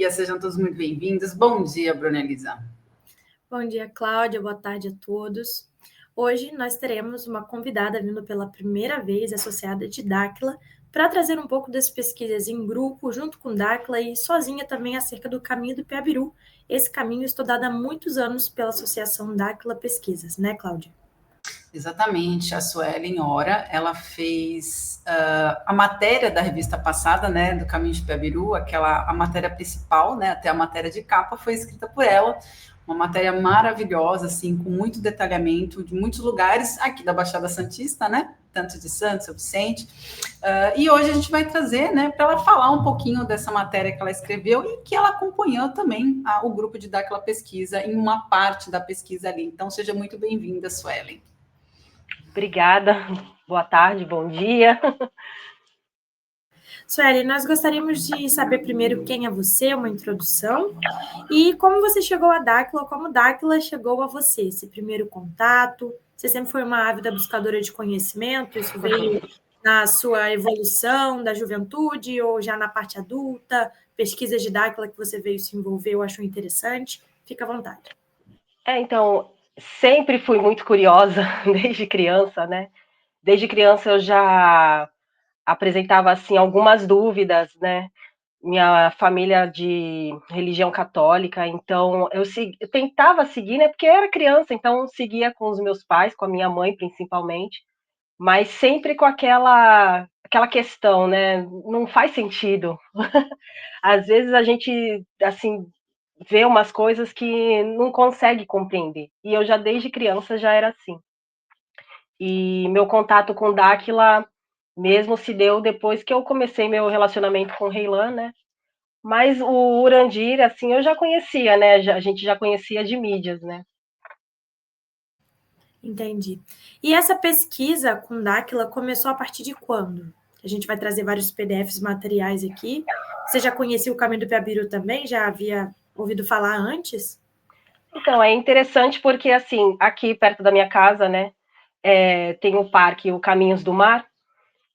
dia, sejam todos muito bem-vindos. Bom dia, Bruna Elisa. Bom dia, Cláudia, boa tarde a todos. Hoje nós teremos uma convidada vindo pela primeira vez associada de Dáquila para trazer um pouco das pesquisas em grupo, junto com Dáquila e sozinha também acerca do caminho do Piabiru. Esse caminho estudado há muitos anos pela Associação Dáquila Pesquisas, né, Cláudia? Exatamente, a Suelen Ora, ela fez a matéria da revista passada, né, do Caminho de Piabiru, a matéria principal, né, até a matéria de capa foi escrita por ela, uma matéria maravilhosa, assim, com muito detalhamento de muitos lugares aqui da Baixada Santista, né, tanto de Santos, São Vicente, e hoje a gente vai trazer, né, para ela falar um pouquinho dessa matéria que ela escreveu e que ela acompanhou também o grupo de Dáquila Pesquisa em uma parte da pesquisa ali. Então, seja muito bem-vinda, Suelen. Obrigada, boa tarde, bom dia. Sueli, nós gostaríamos de saber primeiro quem é você, uma introdução, e como você chegou a Dáquila, como Dáquila chegou a você, esse primeiro contato. Você sempre foi uma ávida buscadora de conhecimento, isso veio na sua evolução da juventude ou já na parte adulta, pesquisas de Dáquila que você veio se envolver, eu acho interessante. Fica à vontade. Então, sempre fui muito curiosa, desde criança, né? Desde criança eu já apresentava, assim, algumas dúvidas, né? Minha família de religião católica, então eu tentava seguir, né? Porque eu era criança, então eu seguia com os meus pais, com a minha mãe principalmente, mas sempre com aquela questão, né? Não faz sentido. Às vezes a gente, assim, vê umas coisas que não consegue compreender. E eu já desde criança já era assim. E meu contato com Dáquila mesmo se deu depois que eu comecei meu relacionamento com o Reilan, né? Mas o Urandir, assim, eu já conhecia, né? A gente já conhecia de mídias, né? Entendi. E essa pesquisa com Dáquila começou a partir de quando? A gente vai trazer vários PDFs materiais aqui. Você já conhecia o Caminho do Piabiru também? Já havia ouvido falar antes? Então, é interessante porque, assim, aqui perto da minha casa, né, tem o parque o Caminhos do Mar,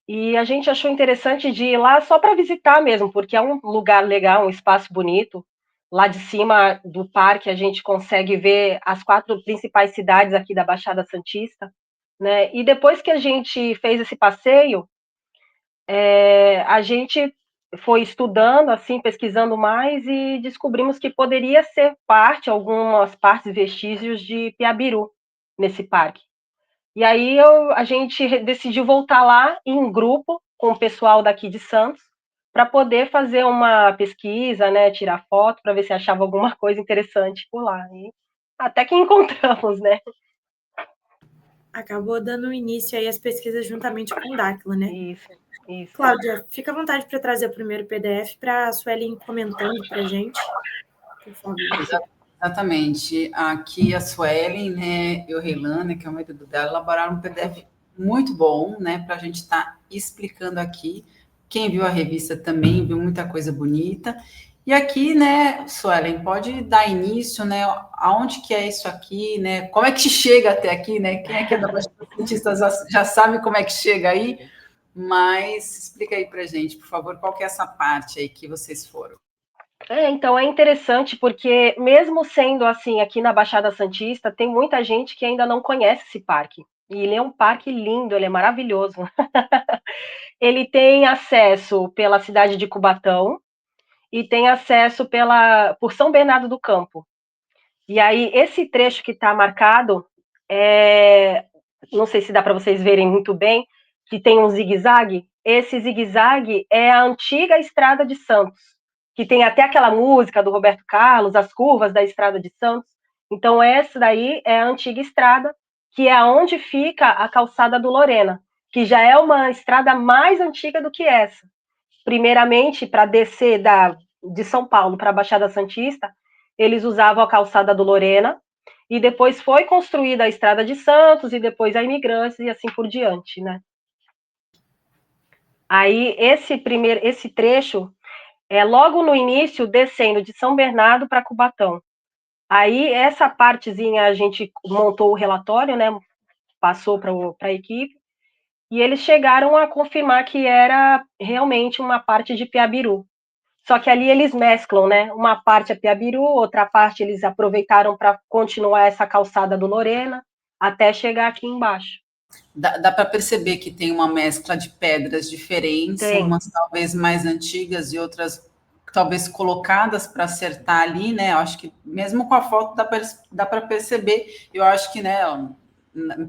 e a gente achou interessante de ir lá só para visitar mesmo, porque é um lugar legal, um espaço bonito. Lá de cima do parque a gente consegue ver as 4 principais cidades aqui da Baixada Santista, né? E depois que a gente fez esse passeio, a gente foi estudando, assim, pesquisando mais e descobrimos que poderia ser algumas partes e vestígios de Piabiru nesse parque. E aí a gente decidiu voltar lá em grupo com o pessoal daqui de Santos para poder fazer uma pesquisa, né, tirar foto para ver se achava alguma coisa interessante por lá. E até que encontramos, né? Acabou dando início aí às pesquisas juntamente com o Dáquila, né? Isso. Cláudia, fica à vontade para trazer o primeiro PDF para a Sueli ir comentando para a gente, por favor. Exatamente. Aqui a Suelen, né, e o Reilan, né, que é o marido dela, elaboraram um PDF muito bom, né, para a gente estar explicando aqui. Quem viu a revista também viu muita coisa bonita. E aqui, né, Suelen, pode dar início, né, aonde que é isso aqui, né, como é que chega até aqui, né, quem é que é da Baixada Santista já sabe como é que chega aí, mas explica aí para gente, por favor, qual que é essa parte aí que vocês foram. Então é interessante porque, mesmo sendo assim, aqui na Baixada Santista, tem muita gente que ainda não conhece esse parque. E ele é um parque lindo, ele é maravilhoso. Ele tem acesso pela cidade de Cubatão e tem acesso por São Bernardo do Campo. E aí, esse trecho que está marcado, não sei se dá para vocês verem muito bem, que tem um zigue-zague. Esse zigue-zague é a antiga Estrada de Santos, que tem até aquela música do Roberto Carlos, as curvas da Estrada de Santos. Então, essa daí é a antiga estrada, que é onde fica a calçada do Lorena, que já é uma estrada mais antiga do que essa. Primeiramente, para descer de São Paulo para a Baixada Santista, eles usavam a calçada do Lorena, e depois foi construída a Estrada de Santos, e depois a Imigrantes, e assim por diante, né? Aí, esse trecho é logo no início, descendo de São Bernardo para Cubatão. Aí, essa partezinha, a gente montou o relatório, né? Passou para a equipe, e eles chegaram a confirmar que era realmente uma parte de Piabiru. Só que ali eles mesclam, né? Uma parte é Piabiru, outra parte eles aproveitaram para continuar essa calçada do Lorena, até chegar aqui embaixo. Dá para perceber que tem uma mescla de pedras diferentes, Tem. umas talvez mais antigas e outras talvez colocadas para acertar ali, né? Eu acho que mesmo com a foto dá para perceber. Eu acho que, né,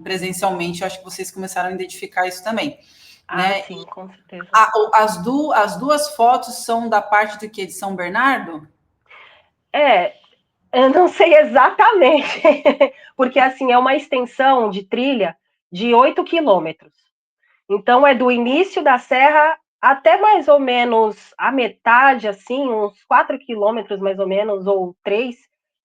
presencialmente, eu acho que vocês começaram a identificar isso também, Ah, né? sim, com certeza. As duas fotos são da parte do que de São Bernardo? Eu não sei exatamente, porque assim é uma extensão de trilha de 8 quilômetros. Então é do início da serra até mais ou menos a metade, assim, uns 4 quilômetros mais ou menos, ou 3,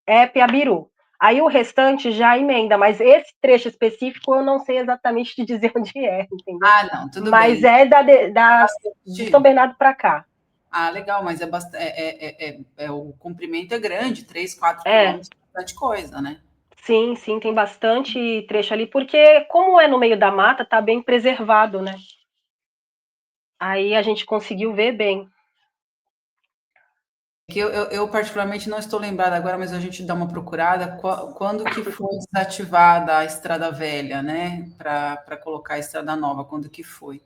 é Piabiru. Aí o restante já emenda, mas esse trecho específico eu não sei exatamente te dizer onde é, entendeu? Ah, não, tudo Mas bem. é de São Bernardo para cá. Ah, legal, mas o comprimento é grande, 3, 4 É, quilômetros, bastante coisa, né? sim, sim, tem bastante trecho ali, porque como é no meio da mata, tá bem preservado, né? Aí a gente conseguiu ver bem. Que eu particularmente não estou lembrada agora, mas a gente dá uma procurada quando que foi desativada a Estrada Velha, né? Para colocar a Estrada Nova, quando que foi.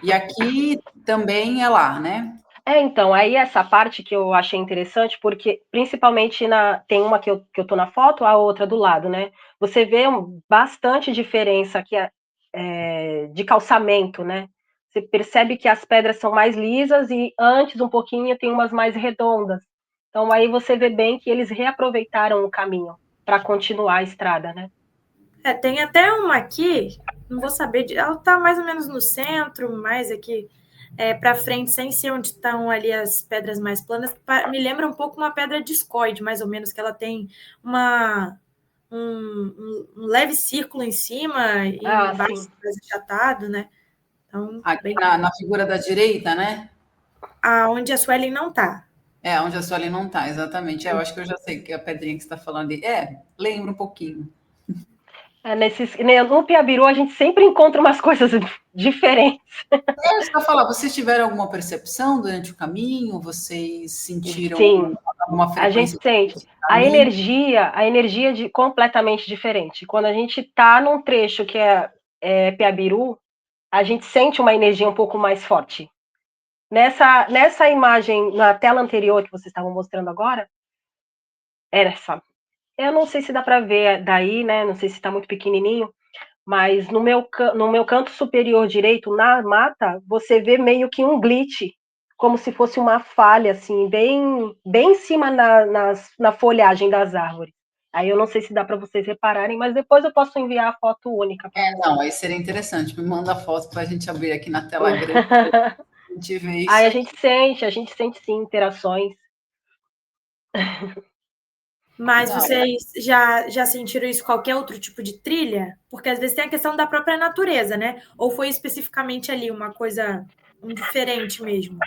E aqui também é lá, né? Então, aí essa parte que eu achei interessante, porque principalmente tem uma que eu tô na foto, a outra do lado, né? Você vê bastante diferença aqui de calçamento, né? Você percebe que as pedras são mais lisas e antes um pouquinho tem umas mais redondas. Então aí você vê bem que eles reaproveitaram o caminho para continuar a estrada, né? Tem até uma aqui, não vou saber, ela tá mais ou menos no centro, mais aqui para frente, sem ser onde estão ali as pedras mais planas, me lembra um pouco uma pedra discoide, mais ou menos, que ela tem um leve círculo em cima e Ah, embaixo sim. mais achatado, né? Então, Aqui bem. na figura da direita, né? Aonde a Suelen não tá. É, onde a Sueli não tá, exatamente. Eu acho que eu já sei que a pedrinha que você está falando ali. Lembra um pouquinho. No Piabiru a gente sempre encontra umas coisas diferentes. Você vai falar, vocês tiveram alguma percepção durante o caminho? Vocês sentiram Sim, alguma a gente frequência sente. de A energia é completamente diferente. Quando a gente está num trecho que é Piabiru, a gente sente uma energia um pouco mais forte. Nessa imagem, na tela anterior que vocês estavam mostrando agora, era essa. Eu não sei se dá para ver daí, né? Não sei se está muito pequenininho, mas no meu canto superior direito, na mata, você vê meio que um glitch, como se fosse uma falha, assim, bem, bem em cima na folhagem das árvores. Aí eu não sei se dá para vocês repararem, mas depois eu posso enviar a foto única para Não, vocês. aí seria interessante. Me manda a foto para a gente abrir aqui na tela grande, a gente ver Aí isso aí. a gente sente sim interações. Mas Não, vocês já sentiram isso em qualquer outro tipo de trilha? Porque às vezes tem a questão da própria natureza, né? Ou foi especificamente ali uma coisa diferente mesmo?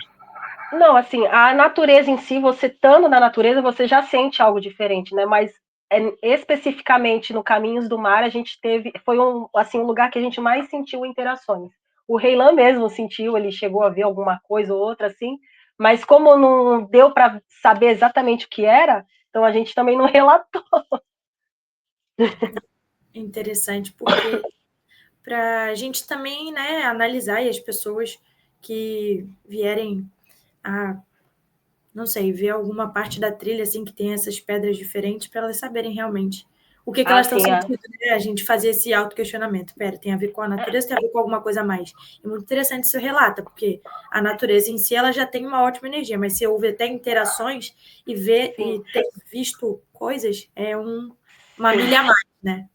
Não, assim, a natureza em si, você estando na natureza, você já sente algo diferente, né? Mas especificamente no Caminhos do Mar, a gente foi um lugar que a gente mais sentiu interações. O Reilan mesmo sentiu, ele chegou a ver alguma coisa ou outra, assim, mas como não deu para saber exatamente o que era, então a gente também não relatou. Interessante, porque para a gente também, né, analisar e as pessoas que vierem a, não sei, ver alguma parte da trilha assim que tem essas pedras diferentes para elas saberem realmente o que elas estão Assim, sentindo, né? A gente fazer esse autoquestionamento. Pera, tem a ver com a natureza, tem a ver com alguma coisa a mais. É muito interessante isso relata, porque a natureza em si ela já tem uma ótima energia, mas se houve até interações e ver sim, e ter visto coisas é uma sim. milha a mais, né?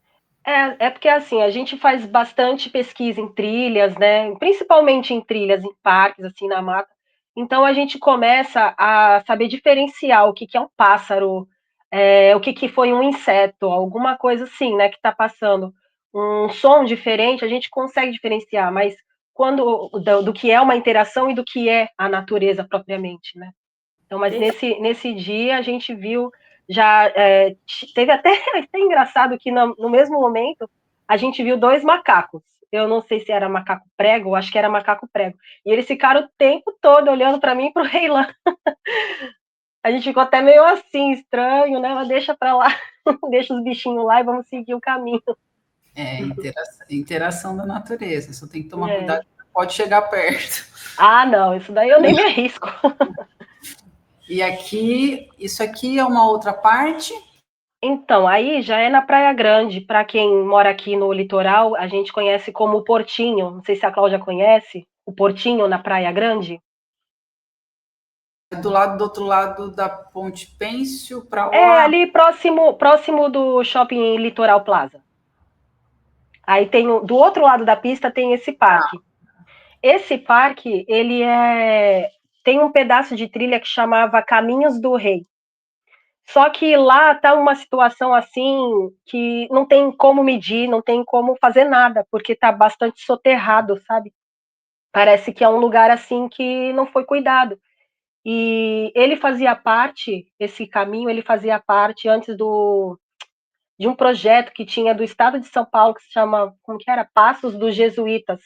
É porque assim, a gente faz bastante pesquisa em trilhas, né? Principalmente em trilhas, em parques, assim, na mata. Então a gente começa a saber diferenciar o que é um pássaro, o que foi um inseto, alguma coisa assim, né? Que está passando um som diferente, a gente consegue diferenciar, mas quando do que é uma interação e do que é a natureza propriamente, né? Então, mas nesse dia a gente viu já teve até engraçado que no mesmo momento a gente viu dois macacos. eu não sei se era macaco prego, acho que era macaco prego. E eles ficaram o tempo todo olhando para mim e pro Reilan. A gente ficou até meio assim, estranho, né? Mas deixa pra lá, deixa os bichinhos lá e vamos seguir o caminho. Interação da natureza. Só tem que tomar É. cuidado, não pode chegar perto. Ah, não, isso daí eu nem me arrisco. E aqui, isso aqui é uma outra parte. Então, aí já é na Praia Grande. Para quem mora aqui no litoral, a gente conhece como Portinho. Não sei se a Cláudia conhece o Portinho na Praia Grande. Do outro lado da Ponte Pênsil para É lá. ali próximo do Shopping Litoral Plaza. Aí tem do outro lado da pista tem esse parque. Esse parque, tem um pedaço de trilha que chamava Caminhos do Rei. Só que lá tá uma situação assim que não tem como medir, não tem como fazer nada, porque tá bastante soterrado, sabe? Parece que é um lugar assim que não foi cuidado. E ele fazia parte, esse caminho, ele fazia parte antes de um projeto que tinha do estado de São Paulo, que se chama, como que era? Passos dos Jesuítas.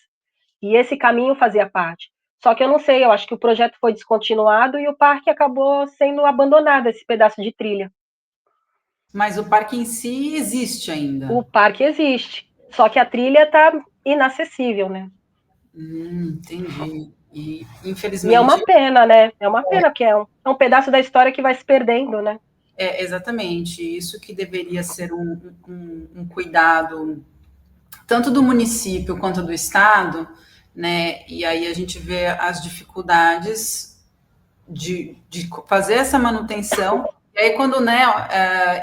E esse caminho fazia parte. Só que eu não sei, eu acho que o projeto foi descontinuado e o parque acabou sendo abandonado, esse pedaço de trilha. Mas o parque em si existe ainda. O parque existe, só que a trilha está inacessível, né? Entendi. E E é uma infelizmente pena, né? É uma pena, porque é um pedaço da história que vai se perdendo, né? exatamente isso que deveria ser um cuidado tanto do município quanto do estado, né? E aí a gente vê as dificuldades de fazer essa manutenção. E aí, quando né,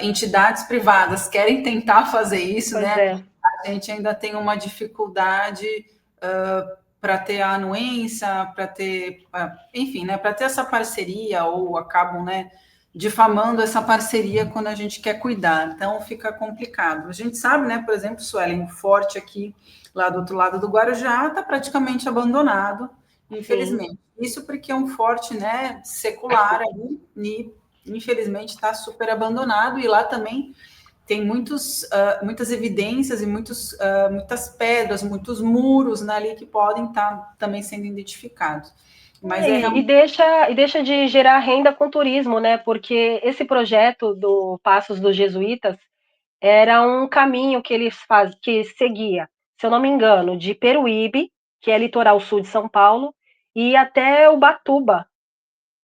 entidades privadas querem tentar fazer isso, Pois né, é. a gente ainda tem uma dificuldade para ter a anuência, para ter, enfim, né, para ter essa parceria, ou acabam né, difamando essa parceria quando a gente quer cuidar. Então fica complicado. A gente sabe, né, por exemplo, Suelen, o forte aqui, lá do outro lado do Guarujá, está praticamente abandonado, Sim. infelizmente. Isso porque é um forte né, secular ali, e infelizmente está super abandonado, e lá também tem muitas evidências e muitas pedras, muitos muros né, ali que podem estar também sendo identificados. Mas é E realmente. deixa de gerar renda com turismo, né? Porque esse projeto do Passos dos Jesuítas era um caminho que seguia, se eu não me engano, de Peruíbe, que é litoral sul de São Paulo, e até Ubatuba.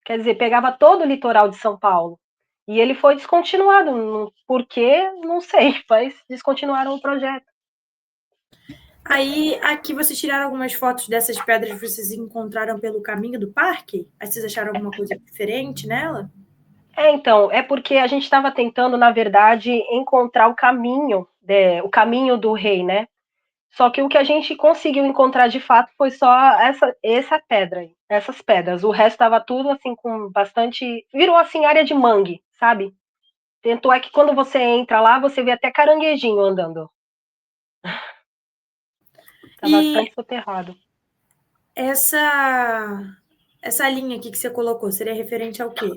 Quer dizer, pegava todo o litoral de São Paulo. E ele foi descontinuado. Por quê? Não sei, mas descontinuaram o projeto. Aí, aqui vocês tiraram algumas fotos dessas pedras que vocês encontraram pelo caminho do parque? Aí vocês acharam alguma coisa diferente nela? Então, é porque a gente estava tentando, na verdade, encontrar o caminho do rei, né? Só que o que a gente conseguiu encontrar de fato foi só essa pedra aí, essas pedras. O resto estava tudo assim com bastante. Virou assim área de mangue, sabe? Tanto é que quando você entra lá, você vê até caranguejinho andando. Tá E bastante soterrado. essa linha aqui que você colocou seria referente ao quê?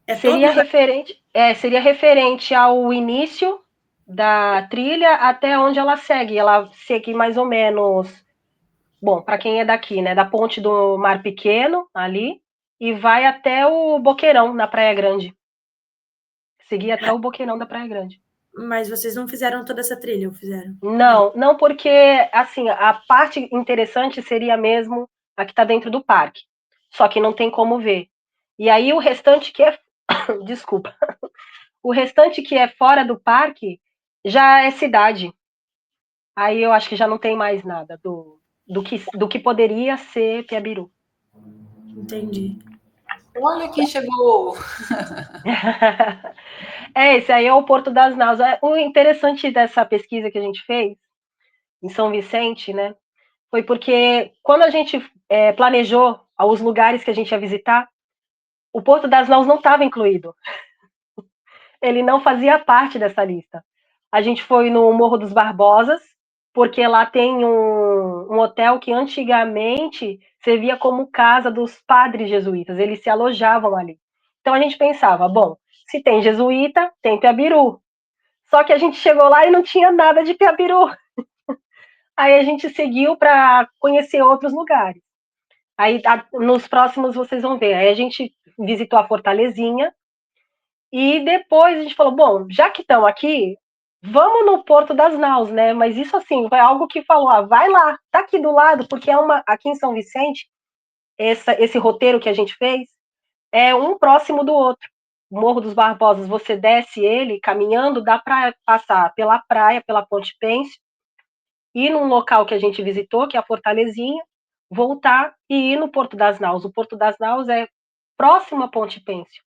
É todo Seria lugar. referente, seria referente ao início da trilha até onde ela segue. Ela segue mais ou menos, bom, para quem é daqui, né, da ponte do Mar Pequeno ali e vai até o Boqueirão na Praia Grande. Seguir até o Boqueirão da Praia Grande. Mas vocês não fizeram toda essa trilha, ou fizeram? Não, não porque assim, a parte interessante seria mesmo a que está dentro do parque. Só que não tem como ver. E aí o restante que é desculpa. O restante que é fora do parque já é cidade. Aí eu acho que já não tem mais nada do que poderia ser Piabiru. Entendi. Olha quem chegou. Esse aí é o Porto das Naus. O interessante dessa pesquisa que a gente fez em São Vicente, né, foi porque quando a gente planejou os lugares que a gente ia visitar, o Porto das Naus não estava incluído. Ele não fazia parte dessa lista. A gente foi no Morro dos Barbosas, porque lá tem um hotel que antigamente servia como casa dos padres jesuítas, eles se alojavam ali. Então a gente pensava, bom, se tem jesuíta, tem Piabiru. Só que a gente chegou lá e não tinha nada de Piabiru. Aí a gente seguiu para conhecer outros lugares. Aí nos próximos vocês vão ver. Aí a gente visitou a Fortalezinha e depois a gente falou, bom, já que estão aqui, vamos no Porto das Naus, né? Mas isso assim, foi algo que falou, vai lá, tá aqui do lado, porque aqui em São Vicente, esse roteiro que a gente fez é um próximo do outro. O Morro dos Barbosas, você desce ele caminhando, dá para passar pela praia, pela Ponte Pênsil, ir num local que a gente visitou, que é a Fortalezinha, voltar e ir no Porto das Naus. O Porto das Naus é próximo à Ponte Pênsil.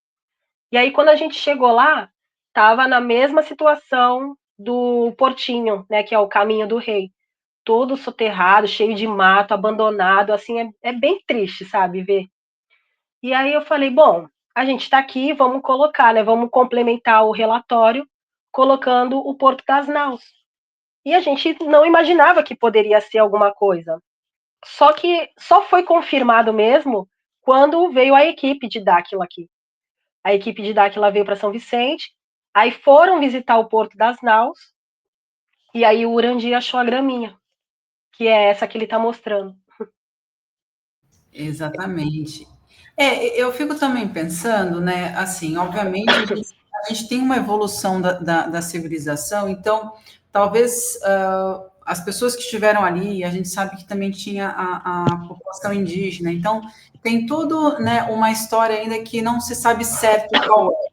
E aí, quando a gente chegou lá, estava na mesma situação do Portinho, né, que é o Caminho do Rei. Todo soterrado, cheio de mato, abandonado, assim, é bem triste, sabe, ver. E aí eu falei, bom, a gente está aqui, vamos colocar, né, vamos complementar o relatório colocando o Porto das Naus. E a gente não imaginava que poderia ser alguma coisa. Só que só foi confirmado mesmo quando veio a equipe de Dáquila aqui. A equipe de Dáquila veio para São Vicente, aí foram visitar o Porto das Naus, e aí o Urandi achou a graminha, que é essa que ele está mostrando. Exatamente. Eu fico também pensando, né? Assim, obviamente, a gente tem uma evolução da civilização, então, talvez as pessoas que estiveram ali, a gente sabe que também tinha a população indígena, então, tem tudo, né, uma história ainda que não se sabe certo qual é.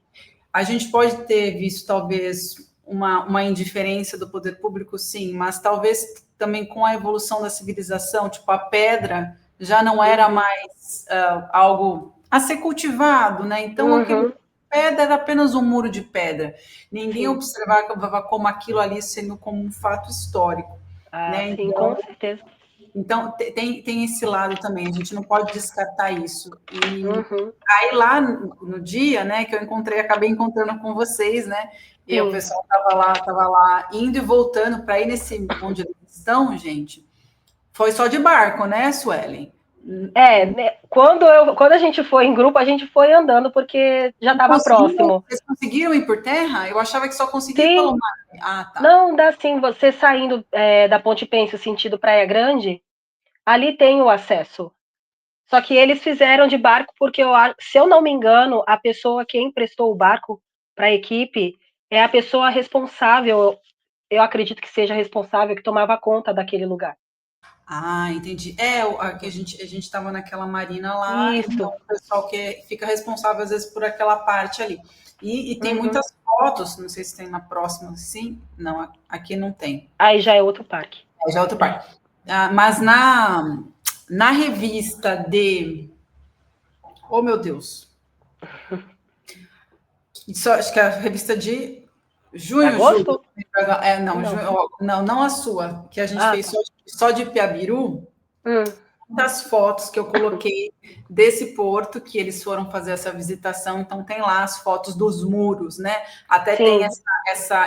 A gente pode ter visto, talvez, uma indiferença do poder público, sim, mas talvez também com a evolução da civilização, tipo, a pedra já não era mais algo a ser cultivado, né? Então, aquele pedra era apenas um muro de pedra. Ninguém observava como aquilo ali sendo como um fato histórico, né? Sim, Então, com certeza. então, tem esse lado também, a gente não pode descartar isso. E aí, lá no dia, né, que eu acabei encontrando com vocês, né, e o pessoal estava lá indo e voltando para ir nesse onde eles estão, gente, foi só de barco, né, Suelen? Né, quando a gente foi em grupo, a gente foi andando, porque já estava próximo. Vocês conseguiram ir por terra? Eu achava que só conseguia Sim. pelo mar. Ah, tá. Não, dá sim, você saindo da Ponte Pênsil, sentido Praia Grande, ali tem o acesso. Só que eles fizeram de barco porque, se eu não me engano, a pessoa que emprestou o barco para a equipe é a pessoa responsável, eu acredito que seja responsável, que tomava conta daquele lugar. Ah, entendi. Aqui a gente estava naquela marina lá, Isso. então o pessoal que fica responsável às vezes por aquela parte ali. E tem muitas fotos, não sei se tem na próxima, sim. Não, aqui não tem. Aí já é outro parque. Já é outro parque. Mas na revista de. Oh, meu Deus! Isso, acho que é a revista de junho, Agosto? julho. Não, Não. junho, não a sua, que a gente fez Tá. só de Piabiru. Das fotos que eu coloquei desse porto que eles foram fazer essa visitação, então tem lá as fotos dos muros, né? Até tem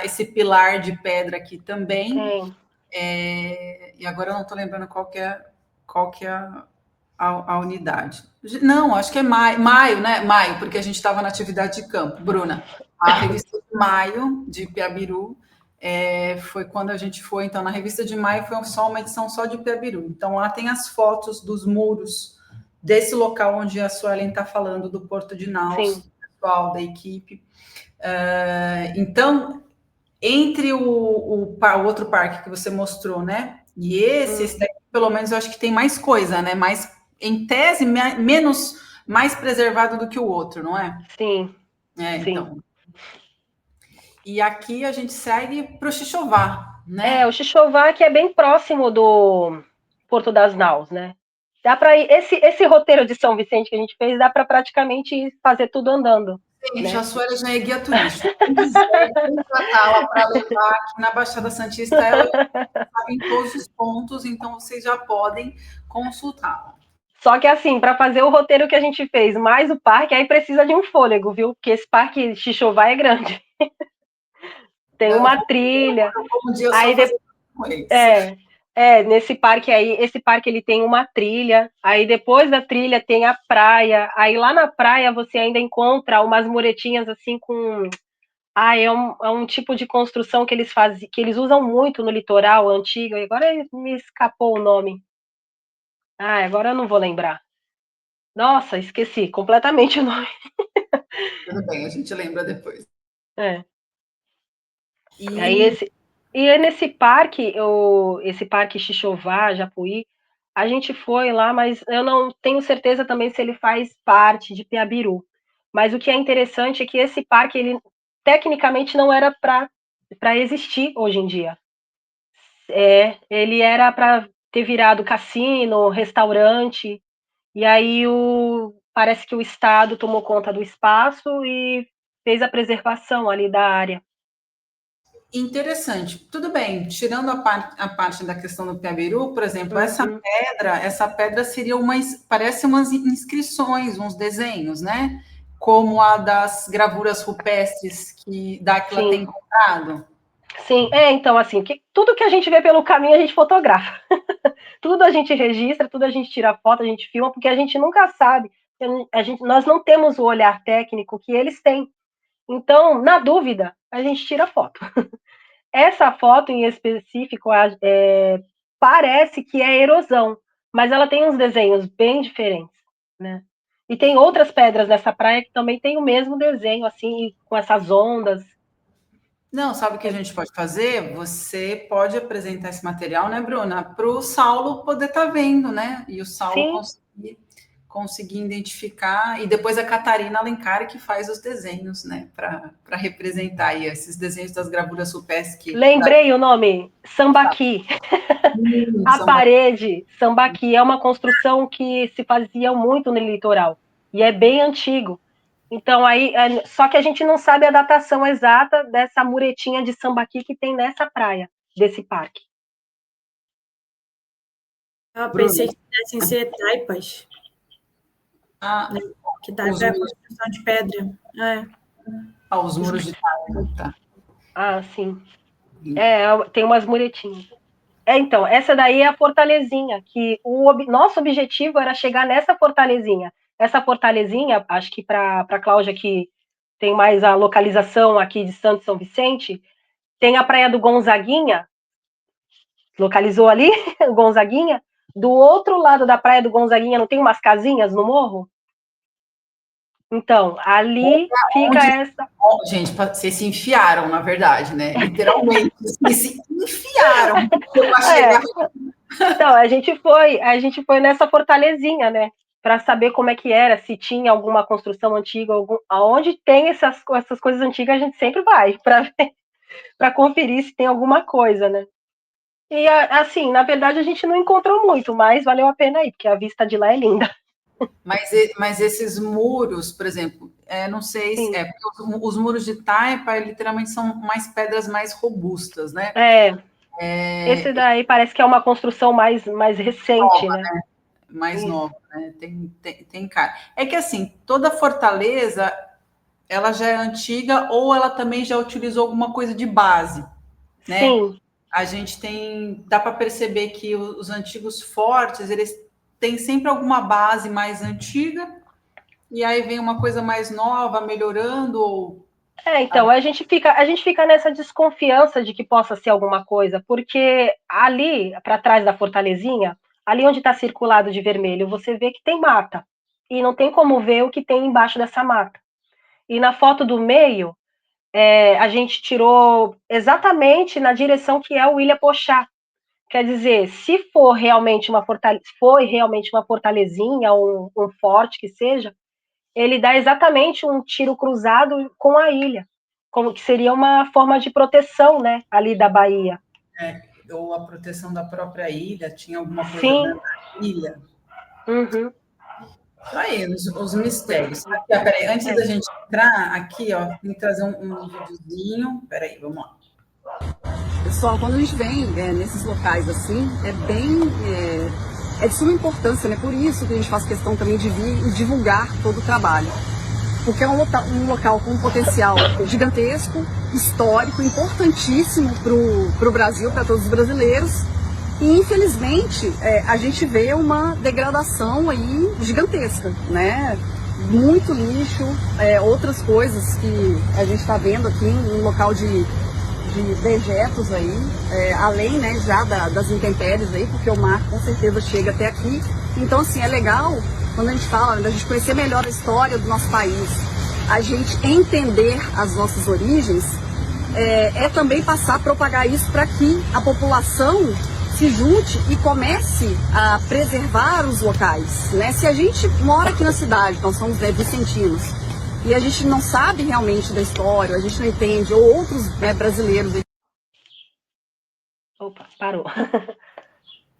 esse pilar de pedra aqui também. E agora eu não estou lembrando qual que é a unidade. Não, acho que é maio, né? Maio, porque a gente estava na atividade de campo. Bruna, a revista de maio de Piabiru foi quando a gente foi. Então, na revista de maio foi só uma edição só de Piabiru. Então, lá tem as fotos dos muros desse local onde a Suelen está falando, do Porto de Naus, do pessoal da equipe. Então, entre o outro parque que você mostrou, né? E esse daqui, pelo menos, eu acho que tem mais coisa, né? Mais, em tese, mais preservado do que o outro, não é? Sim. Então. E aqui a gente segue para o Xixová, né? O Xixová que é bem próximo do Porto das Naus, né? Dá para ir. Esse roteiro de São Vicente que a gente fez, dá para praticamente fazer tudo andando. Gente, a Sueli já é guia turística. Quem quiser contratá-la para levar aqui na Baixada Santista, ela sabe em todos os pontos, então vocês já podem consultá-la. Só que assim, para fazer o roteiro que a gente fez, mais o parque, aí precisa de um fôlego, viu? Porque esse parque Xixová é grande. Tem uma trilha. Um dia eu só fazer com eles. Nesse parque aí, esse parque ele tem uma trilha, aí depois da trilha tem a praia, aí lá na praia você ainda encontra umas muretinhas assim com É um tipo de construção que eles fazem, que eles usam muito no litoral antigo, e agora me escapou o nome. Agora eu não vou lembrar. Nossa, esqueci completamente o nome. Tudo bem, a gente lembra depois. É. E Aí nesse parque, esse parque Xixová, Japuí, a gente foi lá, mas eu não tenho certeza também se ele faz parte de Piabiru. Mas o que é interessante é que esse parque, ele tecnicamente não era para existir hoje em dia. Ele era para ter virado cassino, restaurante, e aí parece que o Estado tomou conta do espaço e fez a preservação ali da área. interessante. Tudo bem, tirando a parte da questão do Piabiru, por exemplo, essa pedra seria parece umas inscrições, uns desenhos, né? Como a das gravuras rupestres que Dáquila tem encontrado. Sim, então, assim, tudo que a gente vê pelo caminho a gente fotografa. Tudo a gente registra, tudo a gente tira foto, a gente filma, porque a gente nunca sabe. Nós não temos o olhar técnico que eles têm. Então, na dúvida, a gente tira foto. Essa foto em específico parece que é erosão, mas ela tem uns desenhos bem diferentes, né? E tem outras pedras nessa praia que também tem o mesmo desenho, assim, com essas ondas. Não, sabe o que a gente pode fazer? Você pode apresentar esse material, né, Bruna, para o Saulo poder estar vendo, né? E o Saulo conseguir identificar, e depois a Catarina Alencar que faz os desenhos, né, para representar aí esses desenhos das gravuras rupestres. Lembrei o nome, Sambaqui. A parede, Sambaqui, é uma construção que se fazia muito no litoral, e é bem antigo. Então, só que a gente não sabe a datação exata dessa muretinha de Sambaqui que tem nessa praia, desse parque. Eu pensei que pudessem ser taipas. Né? Que taipa é a construção de pedra. Os muros de taipa. Tá. Sim. Tem umas muretinhas. Então, essa daí é a fortalezinha, que nosso objetivo era chegar nessa fortalezinha. Essa fortalezinha, acho que para a Cláudia, que tem mais a localização aqui de Santo São Vicente, tem a Praia do Gonzaguinha, localizou ali, o Gonzaguinha. Do outro lado da Praia do Gonzaguinha não tem umas casinhas no morro? Então, ali fica essa... Gente, vocês se enfiaram, na verdade, né? Literalmente, vocês se enfiaram. Então, a gente foi nessa fortalezinha, né? Para saber como é que era, se tinha alguma construção antiga, aonde tem essas coisas antigas, a gente sempre vai para conferir se tem alguma coisa, né? E assim, na verdade, a gente não encontrou muito, mas valeu a pena ir, porque a vista de lá é linda. Mas esses muros, por exemplo, não sei se porque os muros de taipa literalmente são pedras mais robustas, né? Esse daí parece que é uma construção mais recente, nova, né? Mais nova, né? Tem cara. É que assim, toda fortaleza ela já é antiga ou ela também já utilizou alguma coisa de base, né? Sim. A gente dá para perceber que os antigos fortes, eles têm sempre alguma base mais antiga, e aí vem uma coisa mais nova, melhorando. Então, a gente fica nessa desconfiança de que possa ser alguma coisa, porque ali, para trás da fortalezinha, ali onde está circulado de vermelho, você vê que tem mata, e não tem como ver o que tem embaixo dessa mata. E na foto do meio, a gente tirou exatamente na direção que é o Ilha Pochá. Quer dizer, se for realmente uma fortalezinha, um forte que seja, ele dá exatamente um tiro cruzado com a ilha, como que seria uma forma de proteção, né, ali da Bahia. Ou a proteção da própria ilha, tinha alguma coisa da ilha. Uhum. Aí, os mistérios. Aqui, peraí, antes da gente entrar, aqui, ó, tem que trazer um videozinho. Peraí, vamos lá. Pessoal, quando a gente vem nesses locais assim, é de suma importância, né? Por isso que a gente faz questão também de vir e divulgar todo o trabalho. Porque é um local com um potencial gigantesco, histórico, importantíssimo para o Brasil, para todos os brasileiros. E, infelizmente, a gente vê uma degradação aí gigantesca, né? muito lixo, outras coisas que a gente está vendo aqui no local de dejetos aí, além, né, já das intempéries aí, porque o mar com certeza chega até aqui. Então, assim, é legal quando a gente fala da gente conhecer melhor a história do nosso país, a gente entender as nossas origens, também passar a propagar isso para que a população se junte e comece a preservar os locais, né? Se a gente mora aqui na cidade, nós somos vicentinos, e a gente não sabe realmente da história, a gente não entende, ou outros brasileiros. Opa, parou.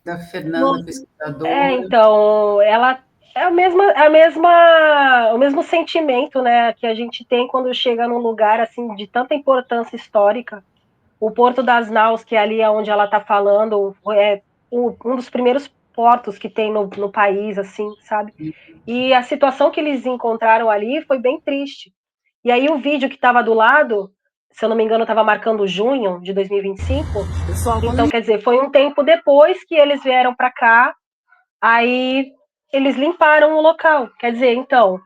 Da Fernanda, pesquisadora. Então, ela é o mesmo sentimento, né, que a gente tem quando chega num lugar assim de tanta importância histórica. O Porto das Naus, que é ali onde ela está falando, é um dos primeiros portos que tem no país, assim, sabe? E a situação que eles encontraram ali foi bem triste. E aí o vídeo que estava do lado, se eu não me engano, estava marcando junho de 2025. Então, quer dizer, foi um tempo depois que eles vieram para cá, aí eles limparam o local. Quer dizer, então,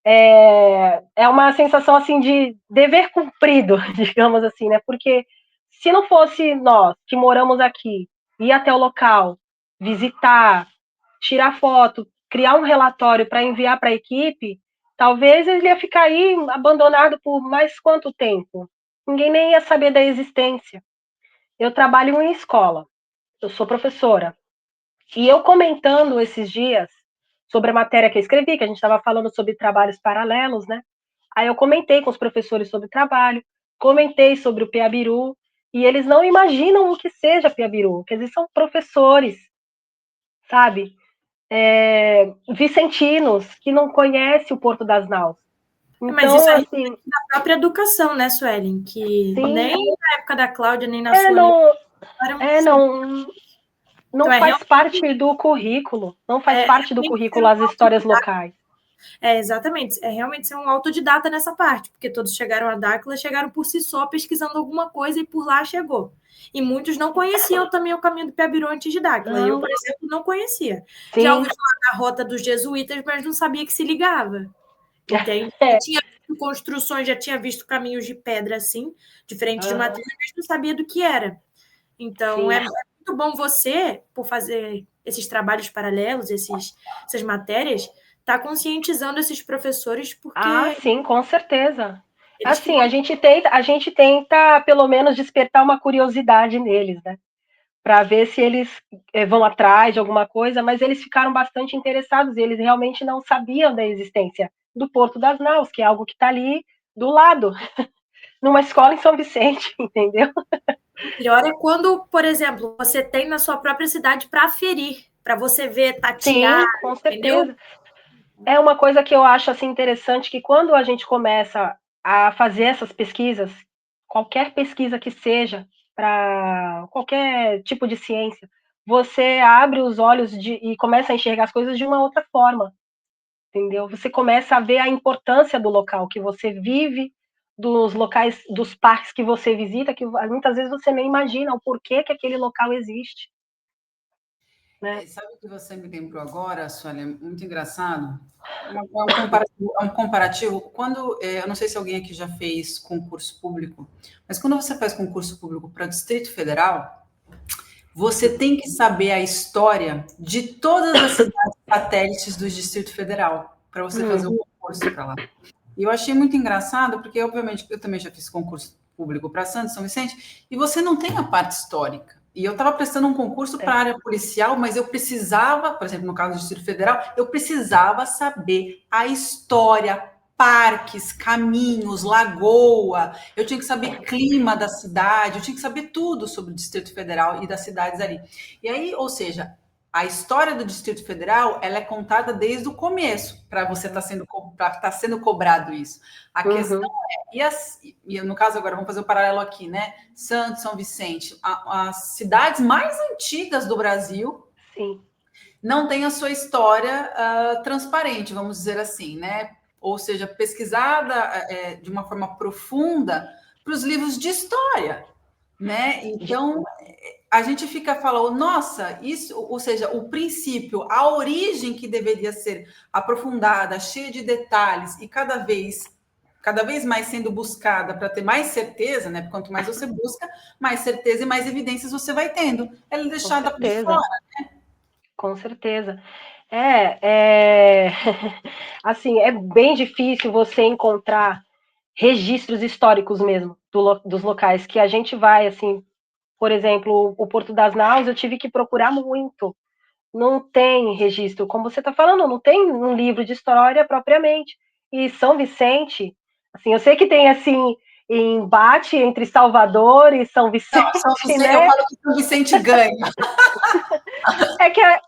é uma sensação assim de dever cumprido, digamos assim, né? Porque se não fosse nós que moramos aqui, ir até o local, visitar, tirar foto, criar um relatório para enviar para a equipe, talvez ele ia ficar aí abandonado por mais quanto tempo? Ninguém nem ia saber da existência. Eu trabalho em escola, eu sou professora, e eu comentando esses dias sobre a matéria que eu escrevi, que a gente estava falando sobre trabalhos paralelos, né? Aí eu comentei com os professores sobre o trabalho, comentei sobre o Piabiru, e eles não imaginam o que seja Piabiru, quer dizer, são professores, sabe? Vicentinos, que não conhecem o Porto das Naus. Então, mas isso é assim, da própria educação, né, Suelen? Que sim, nem na época da Cláudia, nem na sua... Não então, faz parte do currículo, não faz parte do currículo as histórias locais. Exatamente, realmente ser um autodidata nessa parte, porque todos chegaram a Dáquila, chegaram por si só pesquisando alguma coisa e por lá chegou. E muitos não conheciam também o caminho do Piabiru antes de Dáquila. Eu, por exemplo, não conhecia. Sim. Já ouvi falar da rota dos jesuítas, mas não sabia que se ligava. Entende? Tinha visto construções, já tinha visto caminhos de pedra assim, diferentes de madeira, mas não sabia do que era. Então, é muito bom você, por fazer esses trabalhos paralelos, essas matérias, tá conscientizando esses professores, porque... sim, com certeza. Assim, a gente tenta, pelo menos, despertar uma curiosidade neles, né? Para ver se eles vão atrás de alguma coisa, mas eles ficaram bastante interessados, e eles realmente não sabiam da existência do Porto das Naus, que é algo que está ali do lado, numa escola em São Vicente, entendeu? Melhor é quando, por exemplo, você tem na sua própria cidade para aferir, para você ver, tatear. Sim, com certeza. Entendeu? É uma coisa que eu acho assim interessante, que quando a gente começa a fazer essas pesquisas, qualquer pesquisa que seja, para qualquer tipo de ciência, você abre os olhos e começa a enxergar as coisas de uma outra forma, entendeu? Você começa a ver a importância do local que você vive, dos locais, dos parques que você visita, que muitas vezes você nem imagina o porquê que aquele local existe. Né? Sabe o que você me lembrou agora, Sônia? Muito engraçado. Um comparativo. Quando, eu não sei se alguém aqui já fez concurso público, mas quando você faz concurso público para Distrito Federal, você tem que saber a história de todas as cidades satélites do Distrito Federal para você fazer o concurso para lá. E eu achei muito engraçado, porque, obviamente, eu também já fiz concurso público para Santos, São Vicente, e você não tem a parte histórica. E eu estava prestando um concurso para a área policial, mas eu precisava, por exemplo, no caso do Distrito Federal, eu precisava saber a história, parques, caminhos, lagoa, eu tinha que saber clima da cidade, eu tinha que saber tudo sobre o Distrito Federal e das cidades ali. E aí, ou seja, a história do Distrito Federal, ela é contada desde o começo, para você estar sendo cobrado isso. A questão e no caso agora, vamos fazer o paralelo aqui, né? Santos, São Vicente, as cidades mais antigas do Brasil não têm a sua história transparente, vamos dizer assim, né? Ou seja, pesquisada de uma forma profunda para os livros de história, né? Então, a gente fica falando, nossa, isso, ou seja, o princípio, a origem que deveria ser aprofundada, cheia de detalhes e cada vez mais sendo buscada para ter mais certeza, né? Quanto mais você busca, mais certeza e mais evidências você vai tendo. Ela é deixada por fora. Com certeza. Assim, é bem difícil você encontrar registros históricos mesmo dos locais que a gente vai, assim, por exemplo, o Porto das Naus, eu tive que procurar muito. Não tem registro, como você está falando, não tem um livro de história propriamente. E São Vicente, assim, eu sei que tem assim embate entre Salvador e São Vicente, Não, São Vicente, né? Eu falo que São Vicente ganha.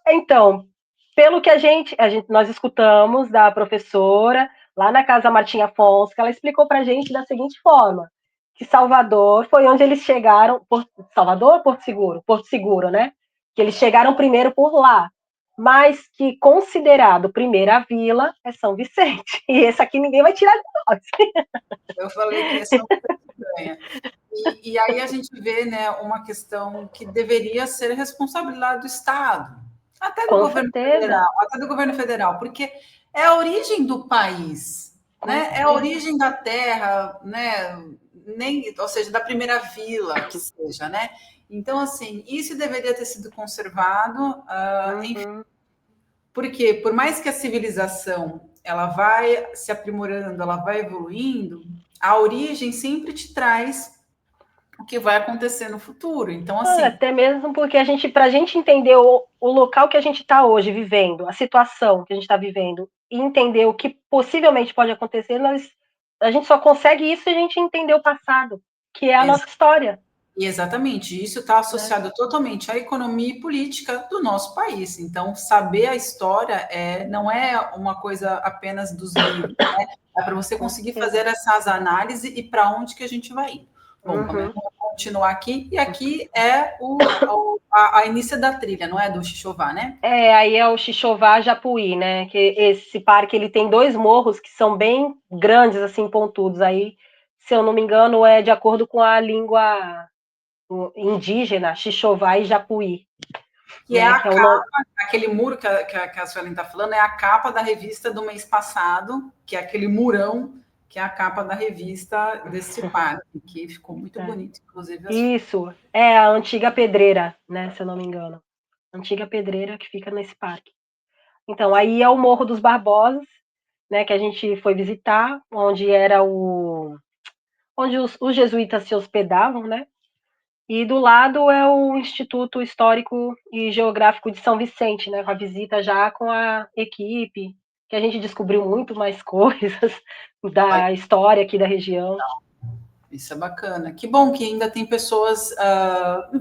Então, pelo que nós escutamos da professora lá na Casa Martim Afonso, que ela explicou para a gente da seguinte forma, que Salvador foi onde eles chegaram, Salvador ou Porto Seguro, né? Que eles chegaram primeiro por lá, mas que considerado primeira vila é São Vicente. E esse aqui ninguém vai tirar de nós. Eu falei que São Vicente ganha. E aí a gente vê, né, uma questão que deveria ser responsabilidade do Estado, até do governo federal, porque é a origem do país, né? É a origem da terra, né? Ou seja, da primeira vila que seja, né? Então, assim, isso deveria ter sido conservado, enfim, porque por mais que a civilização ela vai se aprimorando, ela vai evoluindo, a origem sempre te traz o que vai acontecer no futuro. Então, assim. Até mesmo porque para a gente entender o local que a gente está hoje vivendo, a situação que a gente está vivendo, e entender o que possivelmente pode acontecer, a gente só consegue isso se a gente entender o passado, que é a nossa história. Exatamente, isso está associado totalmente à economia e política do nosso país. Então, saber a história não é uma coisa apenas dos livros, né? É para você conseguir fazer essas análises e para onde que a gente vai ir. Bom, vamos continuar aqui. E aqui é a início da trilha, não é do Xixová, né? Aí é o Xixová Japuí, né? Que esse parque ele tem 2 morros que são bem grandes, assim, pontudos. Aí, se eu não me engano, é de acordo com a língua indígena, Xixová e Japuí. Que é a capa, aquele muro que a Suelen está falando, é a capa da revista do mês passado, que é aquele murão, que é a capa da revista desse parque, que ficou muito bonito, inclusive. Isso, é a antiga pedreira, né, se eu não me engano. Antiga pedreira que fica nesse parque. Então, aí é o Morro dos Barbosas, né, que a gente foi visitar, onde era onde os jesuítas se hospedavam, né? E do lado é o Instituto Histórico e Geográfico de São Vicente, né, com a visita já com a equipe, que a gente descobriu muito mais coisas da história aqui da região. Isso é bacana. Que bom que ainda tem pessoas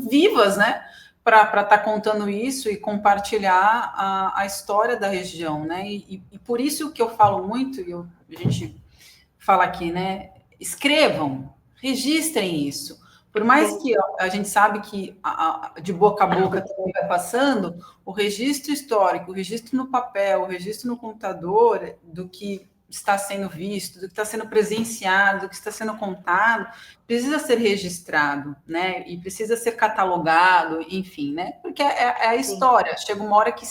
vivas, né, para estar contando isso e compartilhar a história da região, né? E por isso que eu falo muito, e a gente fala aqui, né? Escrevam, registrem isso. Por mais que a gente sabe que de boca a boca também vai passando, o registro histórico, o registro no papel, o registro no computador do que está sendo visto, do que está sendo presenciado, do que está sendo contado, precisa ser registrado, né? E precisa ser catalogado, enfim, né? Porque é a história. Chega uma hora que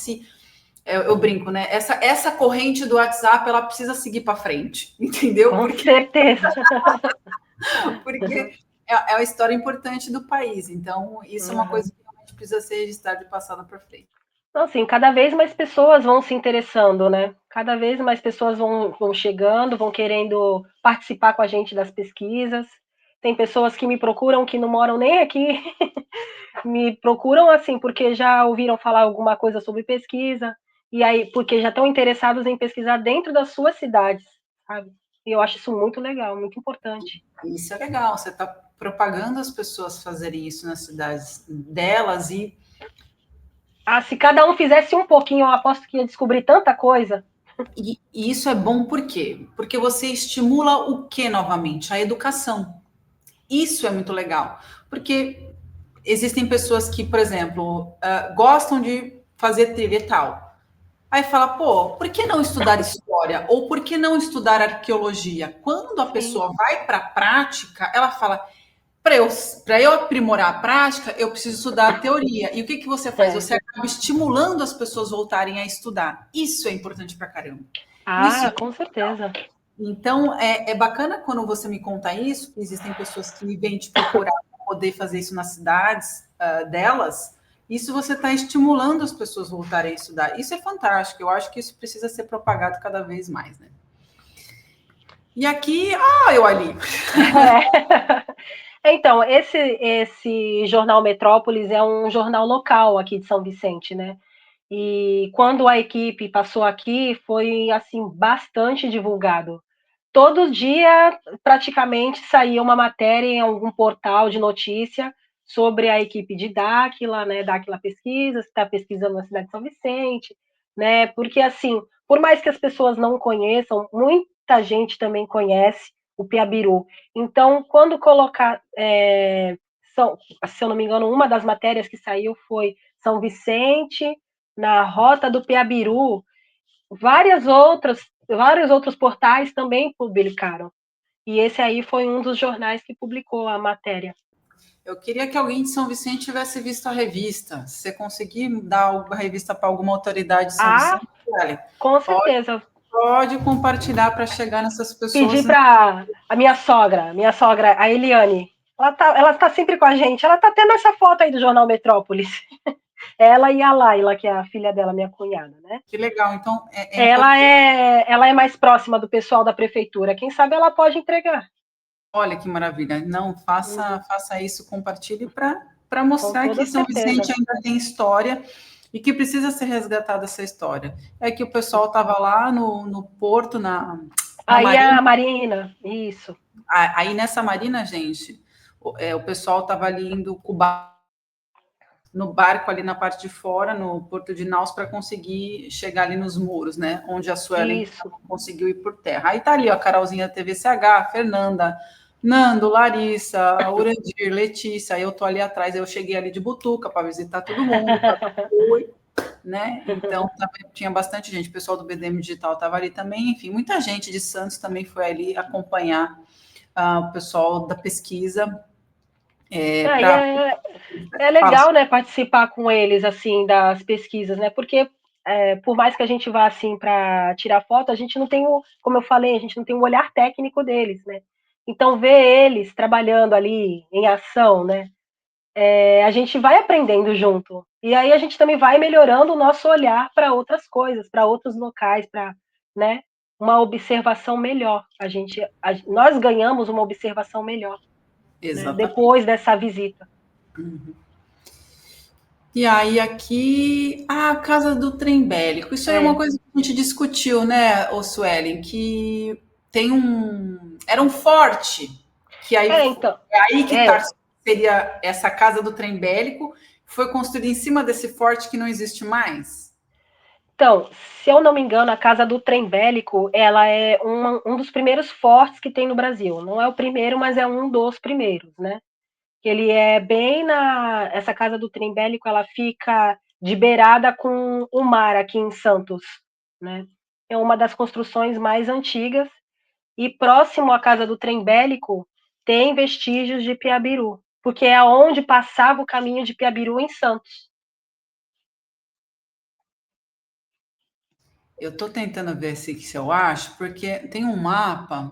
eu brinco, né? Essa corrente do WhatsApp, ela precisa seguir para frente, entendeu? Com certeza. Porque é uma história importante do país. Então, isso é uma coisa que realmente precisa ser registrada e passada para frente. Então, assim, cada vez mais pessoas vão se interessando, né? Cada vez mais pessoas vão chegando, vão querendo participar com a gente das pesquisas. Tem pessoas que me procuram que não moram nem aqui, me procuram assim porque já ouviram falar alguma coisa sobre pesquisa, e aí porque já estão interessados em pesquisar dentro das suas cidades, sabe? E eu acho isso muito legal, muito importante. Isso é legal, você está propagando as pessoas fazerem isso nas cidades delas e... se cada um fizesse um pouquinho, eu aposto que ia descobrir tanta coisa. E isso é bom por quê? Porque você estimula o quê novamente? A educação. Isso é muito legal, porque existem pessoas que, por exemplo, gostam de fazer trilha e tal. Aí fala, pô, por que não estudar história? Ou por que não estudar arqueologia? Quando a pessoa vai para a prática, ela fala, para eu aprimorar a prática, eu preciso estudar a teoria. E o que você faz? Você acaba estimulando as pessoas voltarem a estudar. Isso é importante para caramba. Ah, com certeza. Então, é bacana quando você me conta isso, que existem pessoas que vêm te procurar para poder fazer isso nas cidades delas. Isso você está estimulando as pessoas voltarem a estudar. Isso é fantástico. Eu acho que isso precisa ser propagado cada vez mais, né? E aqui, eu ali. Então, esse jornal Metrópolis é um jornal local aqui de São Vicente, né? E quando a equipe passou aqui, foi assim bastante divulgado. Todo dia, praticamente, saía uma matéria em algum portal de notícia sobre a equipe de Dáquila, né? Dáquila Pesquisa, está pesquisando na cidade de São Vicente, né? Porque, assim, por mais que as pessoas não conheçam, muita gente também conhece o Piabiru. Então, quando colocar, se eu não me engano, uma das matérias que saiu foi São Vicente, na Rota do Piabiru, vários outros portais também publicaram. E esse aí foi um dos jornais que publicou a matéria. Eu queria que alguém de São Vicente tivesse visto a revista. Se você conseguir dar a revista para alguma autoridade de São Vicente, olha, com certeza. Pode compartilhar para chegar nessas pessoas. Pedi para a minha sogra, a Eliane. Ela tá sempre com a gente. Ela tá até nessa foto aí do Jornal Metrópolis. Ela e a Laila, que é a filha dela, minha cunhada, né? Que legal. Então, ela é mais próxima do pessoal da prefeitura. Quem sabe ela pode entregar. Olha que maravilha. Não, faça isso, compartilhe para mostrar que São Vicente ainda tem história e que precisa ser resgatada essa história. É que o pessoal estava lá no porto, na aí Marina. A Marina, isso. Aí nessa Marina, gente, o pessoal estava ali indo no barco ali na parte de fora, no Porto de Naus, para conseguir chegar ali nos muros, né? Onde a Suelen conseguiu ir por terra. Aí tá ali, ó, a Carolzinha da TVCH, a Fernanda, Nando, Larissa, Urandir, Letícia, eu tô ali atrás, eu cheguei ali de butuca para visitar todo mundo, né? Então tinha bastante gente, o pessoal do BDM Digital estava ali também, enfim, muita gente de Santos também foi ali acompanhar o pessoal da pesquisa. É legal, né, participar com eles, assim, das pesquisas, né, porque por mais que a gente vá, assim, para tirar foto, a gente não tem como eu falei, a gente não tem o olhar técnico deles, né, então ver eles trabalhando ali em ação, né, a gente vai aprendendo junto, e aí a gente também vai melhorando o nosso olhar para outras coisas, para outros locais, para, né, uma observação melhor, nós ganhamos uma observação melhor, né, depois dessa visita. Uhum. E aí aqui, a Casa do Trem Bélico. Isso é uma coisa que a gente discutiu, né, Suelen, que tem era um forte, que aí então, seria essa Casa do Trem Bélico, foi construída em cima desse forte que não existe mais? Então, se eu não me engano, a Casa do Trem Bélico, ela é um dos primeiros fortes que tem no Brasil. Não é o primeiro, mas é um dos primeiros, né? Ele é bem essa Casa do Trem Bélico, ela fica de beirada com o mar aqui em Santos, né? É uma das construções mais antigas e próximo à Casa do Trem Bélico tem vestígios de Piabiru, porque é onde passava o caminho de Piabiru em Santos. Eu estou tentando ver se eu acho, porque tem um mapa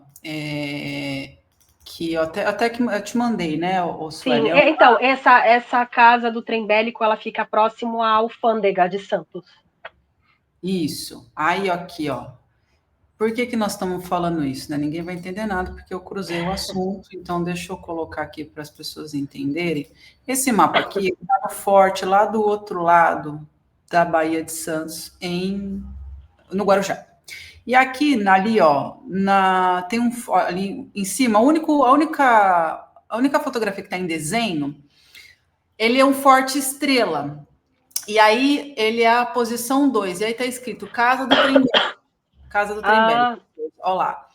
que até que eu te mandei, né, Sueli? Sim, então, essa Casa do Trem Bélico, ela fica próximo à Alfândega de Santos. Isso. Aí, aqui, ó. Por que nós estamos falando isso, né? Ninguém vai entender nada, porque eu cruzei o assunto, então deixa eu colocar aqui para as pessoas entenderem. Esse mapa aqui está no forte lá do outro lado da Baía de Santos, no Guarujá. E aqui, ali, ó, tem ali em cima, a única fotografia que está em desenho, ele é um forte estrela. E aí, ele é a posição 2. E aí está escrito Casa do Trem Bélico. Casa do Trem Bélico. Olha lá.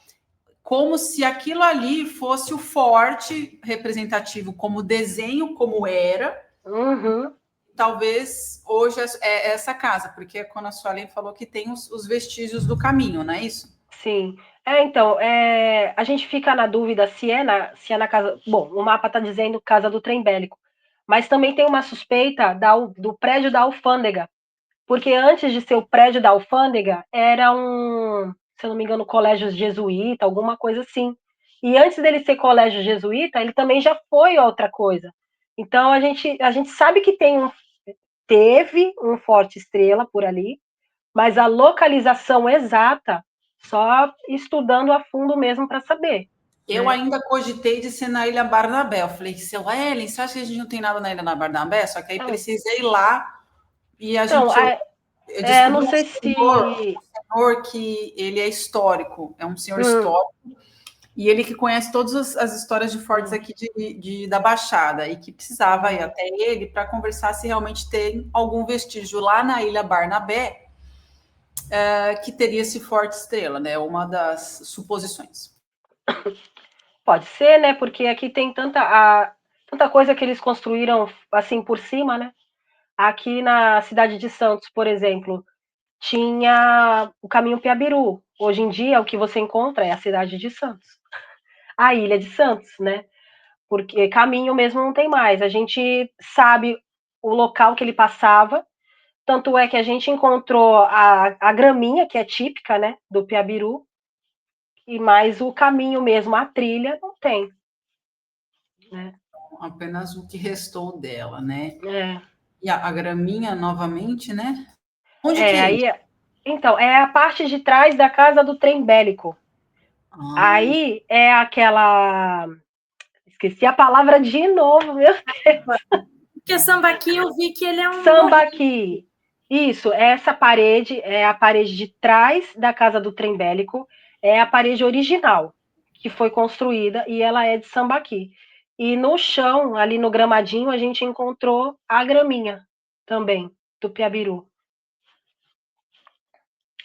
Como se aquilo ali fosse o forte representativo como desenho, como era. Uhum. Talvez hoje é essa casa, porque quando a Suelen falou que tem os vestígios do caminho, não é isso? Sim. Então, a gente fica na dúvida se é na casa. Bom, o mapa está dizendo Casa do Trem Bélico, mas também tem uma suspeita do prédio da alfândega, porque antes de ser o prédio da alfândega, era se eu não me engano, colégio jesuíta, alguma coisa assim. E antes dele ser colégio jesuíta, ele também já foi outra coisa. Então, a gente sabe que teve um Forte Estrela por ali, mas a localização exata, só estudando a fundo mesmo para saber. Eu Né? ainda cogitei de ser na Ilha Barnabé. Eu falei, seu Ellen, você acha que a gente não tem nada na Ilha Barnabé? Só que aí precisei ir lá e Então, eu descobri não sei se. um senhor que ele é histórico, é um senhor histórico, e ele que conhece todas as histórias de fortes aqui da Baixada, e que precisava ir até ele para conversar se realmente tem algum vestígio lá na Ilha Barnabé que teria esse Forte Estrela, né? Uma das suposições. Pode ser, né? Porque aqui tem tanta coisa que eles construíram assim por cima, né? Aqui na cidade de Santos, por exemplo, tinha o caminho Piabiru. Hoje em dia, o que você encontra é a cidade de Santos, a ilha de Santos, né? Porque caminho mesmo não tem mais. A gente sabe o local que ele passava, tanto é que a gente encontrou a graminha, que é típica, né, do Piabiru, e mais o caminho mesmo, a trilha, não tem. Né? Apenas o que restou dela, né? É. E a graminha novamente, né? Onde que é isso? Então, é a parte de trás da casa do trem bélico. Aí é aquela. Esqueci a palavra de novo, meu Deus. Porque Sambaqui eu vi que ele é um. Sambaqui. Isso, essa parede é a parede de trás da casa do trem bélico, é a parede original que foi construída e ela é de Sambaqui. E no chão, ali no gramadinho, a gente encontrou a graminha também do Piabiru.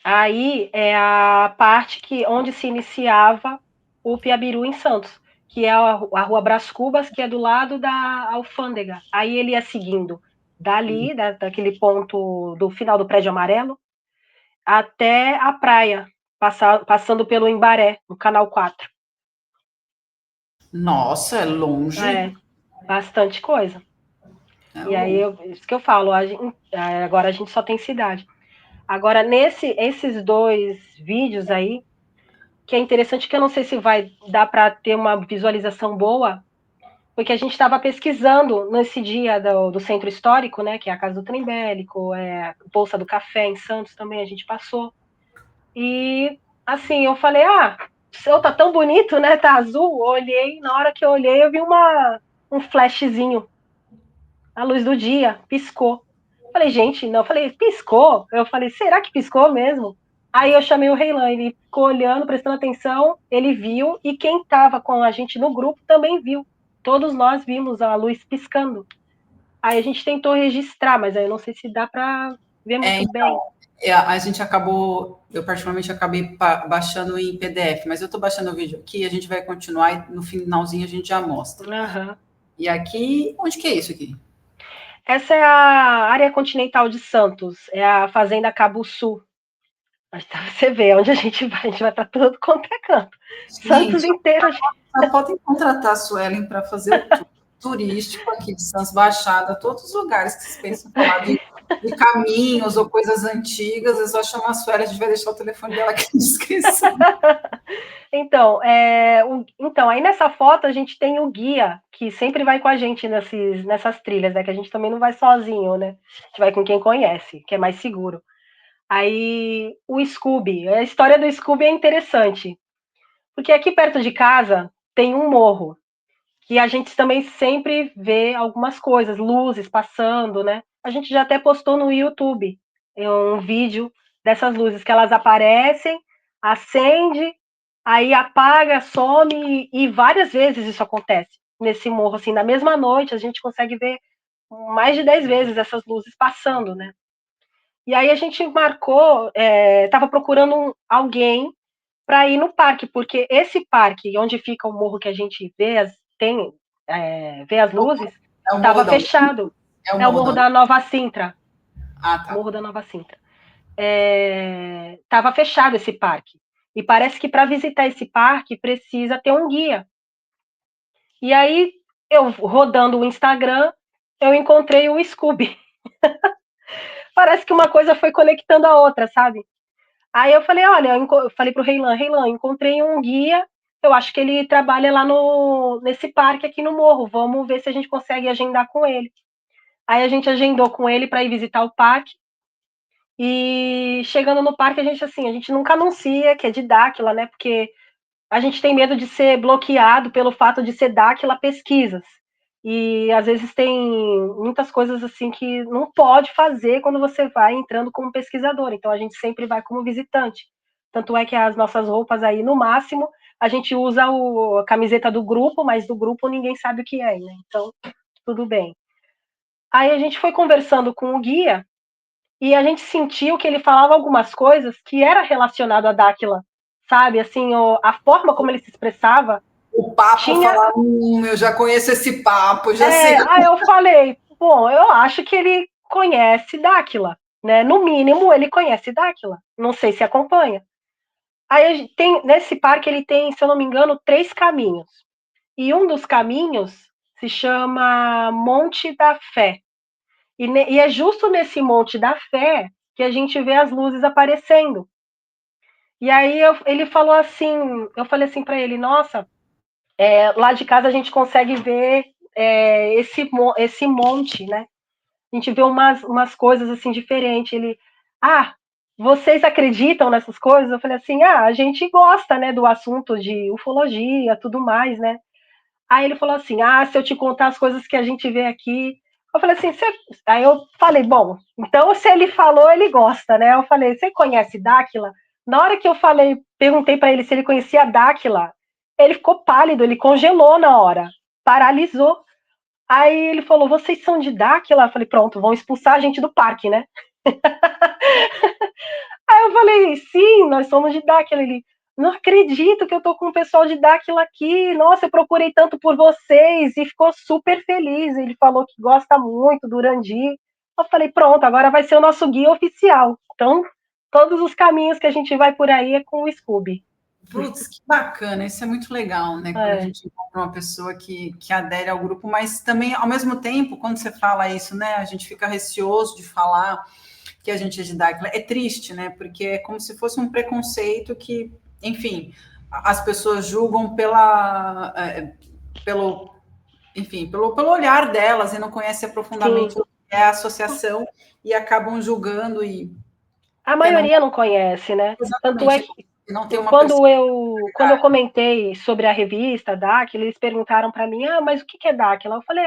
Aí é a parte onde se iniciava o Piabiru em Santos, que é a Rua Brás Cubas, que é do lado da alfândega. Aí ele ia seguindo dali, daquele ponto do final do prédio amarelo, até a praia, passando pelo Embaré, no Canal 4. Nossa, é longe. É, bastante coisa. E aí, isso que eu falo, agora a gente só tem cidade. Agora, esses dois vídeos aí, que é interessante, que eu não sei se vai dar para ter uma visualização boa, porque a gente estava pesquisando nesse dia do Centro Histórico, né, que é a Casa do Trem Bélico, a Bolsa do Café em Santos também a gente passou. E, assim, eu falei, o céu tá tão bonito, né, tá azul. Olhei, na hora que eu olhei, eu vi um flashzinho, a luz do dia, piscou. Falei, gente, não, eu falei, piscou? Eu falei, será que piscou mesmo? Aí eu chamei o Reilan, ele ficou olhando, prestando atenção, ele viu, e quem estava com a gente no grupo também viu. Todos nós vimos a luz piscando. Aí a gente tentou registrar, mas aí eu não sei se dá para ver muito bem. A gente acabou, eu particularmente acabei baixando em PDF, mas eu estou baixando o vídeo aqui, a gente vai continuar e no finalzinho a gente já mostra. Uhum. E aqui, onde que é isso aqui? Essa é a área continental de Santos, é a Fazenda Cabo Sul. Você vê onde a gente vai para todo quanto é canto. Gente, Santos inteiro. Já podem contratar a Suelen para fazer o tour turístico aqui de Santos Baixada, todos os lugares que vocês pensam falar de caminhos ou coisas antigas, é só chamar a Suelen, a gente vai deixar o telefone dela aqui na descrição. Então, aí nessa foto a gente tem o guia, que sempre vai com a gente nessas trilhas, né? Que a gente também não vai sozinho, né? A gente vai com quem conhece, que é mais seguro. Aí o Scooby, a história do Scooby é interessante, porque aqui perto de casa tem um morro, que a gente também sempre vê algumas coisas, luzes passando, né? A gente já até postou no YouTube um vídeo dessas luzes, que elas aparecem, acende, aí apaga, some, e várias vezes isso acontece nesse morro, assim, na mesma noite a gente consegue ver mais de 10 vezes essas luzes passando, né? E aí a gente marcou, estava procurando alguém para ir no parque, porque esse parque, onde fica o morro que a gente vê as luzes, estava fechado. É o Morro da Nova Sintra. Ah, tá. Morro da Nova Sintra. Estava fechado esse parque. E parece que para visitar esse parque precisa ter um guia. E aí, eu rodando o Instagram, eu encontrei o Scooby. Parece que uma coisa foi conectando a outra, sabe? Aí eu falei, olha, eu falei pro Reilan, encontrei um guia, eu acho que ele trabalha lá nesse parque aqui no morro, vamos ver se a gente consegue agendar com ele. Aí a gente agendou com ele para ir visitar o parque, e chegando no parque, a gente nunca anuncia que é de Dáquila, né? Porque a gente tem medo de ser bloqueado pelo fato de ser Dáquila Pesquisas. E às vezes tem muitas coisas assim que não pode fazer quando você vai entrando como pesquisador. Então a gente sempre vai como visitante. Tanto é que as nossas roupas aí, no máximo, a gente usa a camiseta do grupo, mas do grupo ninguém sabe o que é, né? Então, tudo bem. Aí a gente foi conversando com o guia e a gente sentiu que ele falava algumas coisas que era relacionado a Dáquila, sabe? Assim, a forma como ele se expressava. O papo falar, eu já conheço esse papo, já sei. Aí eu falei, bom, eu acho que ele conhece Dáquila, né? No mínimo, ele conhece Dáquila. Não sei se acompanha. Aí nesse parque ele tem, se eu não me engano, 3 caminhos. E um dos caminhos se chama Monte da Fé. E é justo nesse Monte da Fé que a gente vê as luzes aparecendo. E aí ele falou assim, eu falei assim para ele, nossa, lá de casa a gente consegue ver esse monte, né? A gente vê umas coisas assim diferentes. Ele, vocês acreditam nessas coisas? Eu falei assim, a gente gosta, né, do assunto de ufologia, tudo mais, né? Aí ele falou assim, se eu te contar as coisas que a gente vê aqui. Eu falei assim, aí eu falei, bom, então se ele falou, ele gosta, né? Eu falei, você conhece Dáquila? Na hora que eu perguntei para ele se ele conhecia Dáquila, ele ficou pálido, ele congelou na hora, paralisou. Aí ele falou, vocês são de Dáquila? Eu falei, pronto, vão expulsar a gente do parque, né? Aí eu falei, sim, nós somos de Dáquila. Ele, não acredito que eu tô com o pessoal de Dáquila aqui. Nossa, eu procurei tanto por vocês e ficou super feliz. Ele falou que gosta muito do Urandi. Eu falei, pronto, agora vai ser o nosso guia oficial. Então, todos os caminhos que a gente vai por aí é com o Scooby. Putz, que bacana, isso é muito legal, né? Quando a gente encontra uma pessoa que adere ao grupo, mas também, ao mesmo tempo, quando você fala isso, né, a gente fica receoso de falar que a gente é de Dáquila. É triste, né? Porque é como se fosse um preconceito que, enfim, as pessoas julgam pelo olhar delas e não conhecem profundamente o que é a associação e acabam julgando e... A maioria não conhece, né? Exatamente. Tanto é que não tem uma quando eu comentei sobre a revista Dáquila, eles perguntaram para mim, mas o que é Dáquila? Eu falei,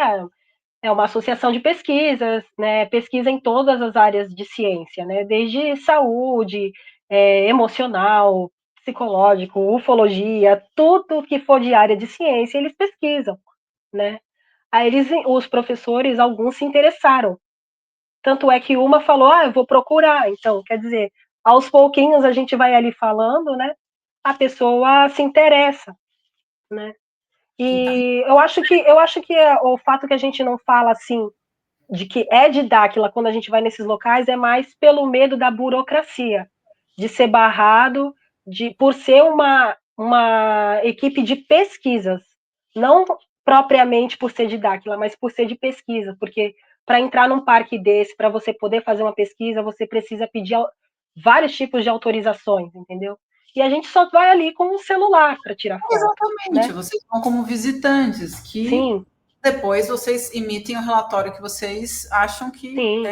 é uma associação de pesquisas, né? Pesquisa em todas as áreas de ciência, né? Desde saúde, emocional, psicológico, ufologia, tudo que for de área de ciência, eles pesquisam, né? Aí os professores, alguns se interessaram. Tanto é que uma falou, eu vou procurar. Então, quer dizer, aos pouquinhos a gente vai ali falando, né? A pessoa se interessa, né? E eu acho que o fato que a gente não fala assim de que é de Dáquila quando a gente vai nesses locais é mais pelo medo da burocracia, de ser barrado, por ser uma equipe de pesquisas, não propriamente por ser de Dáquila, mas por ser de pesquisa, porque para entrar num parque desse, para você poder fazer uma pesquisa, você precisa pedir vários tipos de autorizações, entendeu? E a gente só vai ali com o celular para tirar foto. Exatamente, né? Vocês vão como visitantes, que Sim. Depois vocês emitem o relatório que vocês acham que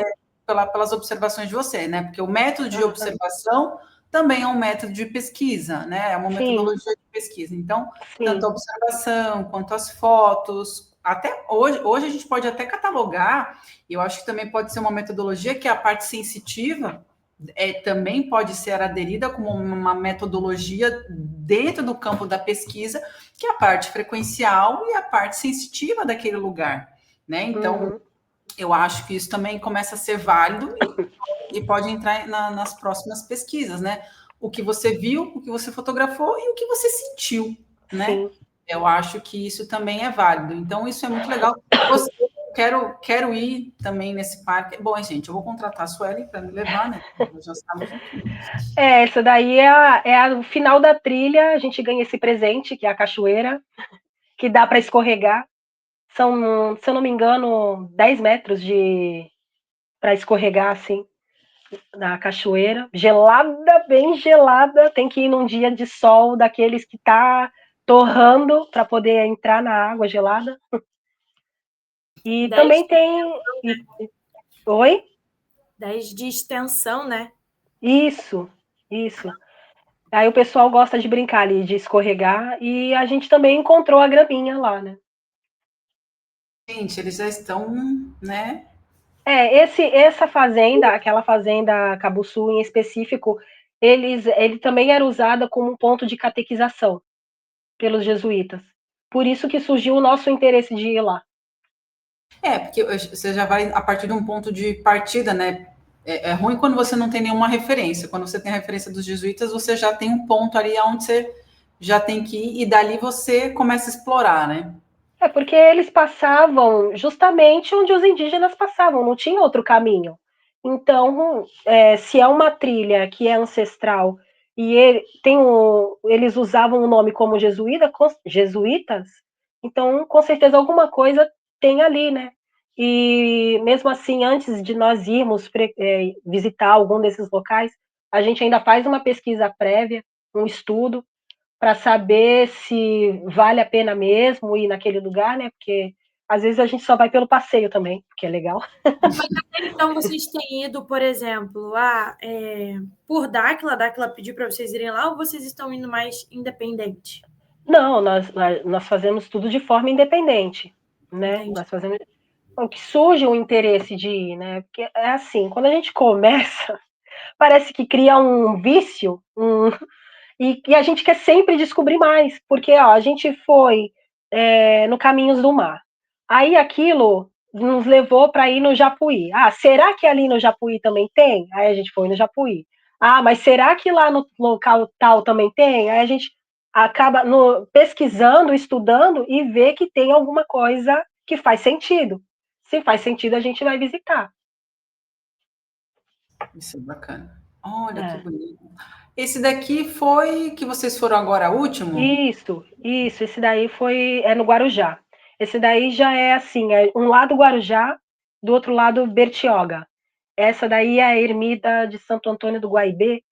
pelas observações de você, né? Porque o método de observação também é um método de pesquisa, né? É uma metodologia de pesquisa. Então, tanto a observação quanto as fotos, até hoje a gente pode até catalogar, e eu acho que também pode ser uma metodologia que é a parte sensitiva, também pode ser aderida como uma metodologia dentro do campo da pesquisa, que é a parte frequencial e a parte sensitiva daquele lugar, né? Então, eu acho que isso também começa a ser válido e pode entrar nas próximas pesquisas, né? O que você viu, o que você fotografou e o que você sentiu, né? Sim. Eu acho que isso também é válido. Então, isso é muito legal. Você quero ir também nesse parque. Bom, gente, eu vou contratar a Sueli para me levar, né? Nós já estamos juntos. Essa daí o final da trilha, a gente ganha esse presente, que é a cachoeira, que dá para escorregar. São, se eu não me engano, 10 metros para escorregar, assim, na cachoeira. Gelada, bem gelada. Tem que ir num dia de sol, daqueles que tá torrando, para poder entrar na água gelada. E 10 também tem... Oi? 10 de extensão, né? Isso. Aí o pessoal gosta de brincar ali, de escorregar, e a gente também encontrou a graminha lá, né? Gente, eles já estão, né? Essa fazenda, aquela fazenda Cabuçu em específico, ele também era usada como um ponto de catequização pelos jesuítas. Por isso que surgiu o nosso interesse de ir lá. Porque você já vai a partir de um ponto de partida, né? É ruim quando você não tem nenhuma referência. Quando você tem a referência dos jesuítas, você já tem um ponto ali onde você já tem que ir, e dali você começa a explorar, né? Porque eles passavam justamente onde os indígenas passavam, não tinha outro caminho. Então, se é uma trilha que é ancestral e eles usavam o nome como jesuítas, então com certeza alguma coisa tem ali, né? E mesmo assim, antes de nós irmos visitar algum desses locais, a gente ainda faz uma pesquisa prévia, um estudo, para saber se vale a pena mesmo ir naquele lugar, né? Porque às vezes a gente só vai pelo passeio também, que é legal. Então, vocês têm ido, por exemplo, por Dáquila pediu para vocês irem lá, ou vocês estão indo mais independente? Não, nós fazemos tudo de forma independente, né? Entendi. Nós fazemos o que surge o interesse de ir, né? Porque é assim, quando a gente começa, parece que cria um vício, e a gente quer sempre descobrir mais, porque ó, a gente foi no Caminhos do Mar. Aí aquilo nos levou para ir no Japuí. Ah, será que ali no Japuí também tem? Aí a gente foi no Japuí. Ah, mas será que lá no local tal também tem? Aí a gente acaba pesquisando, estudando e vê que tem alguma coisa que faz sentido. Se faz sentido, a gente vai visitar. Isso é bacana. Olha que É. bonito. Esse daqui foi que vocês foram agora, último? Isso, esse daí no Guarujá. Esse daí já é assim, um lado Guarujá, do outro lado Bertioga. Essa daí é a ermida de Santo Antônio do Guaibê.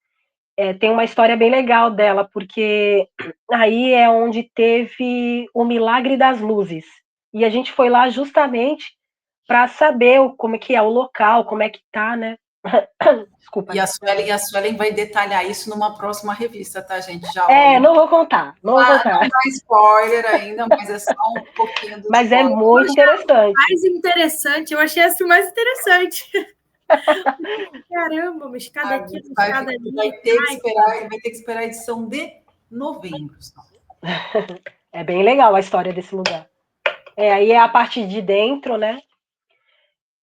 Tem uma história bem legal dela, porque aí é onde teve o Milagre das Luzes. E a gente foi lá justamente para saber como é que é o local, como é que tá, né? Desculpa. E a Suelen vai detalhar isso numa próxima revista, tá, gente? Já olha. Não vou contar, não vou contar. Não dá spoiler ainda, mas é só um pouquinho do Mas é spoiler. muito interessante. Mais interessante, eu achei assim mais interessante. Caramba, uma escada aqui, uma escada ali. Vai ter que esperar a edição de novembro. É bem legal a história desse lugar. Aí é a parte de dentro, né?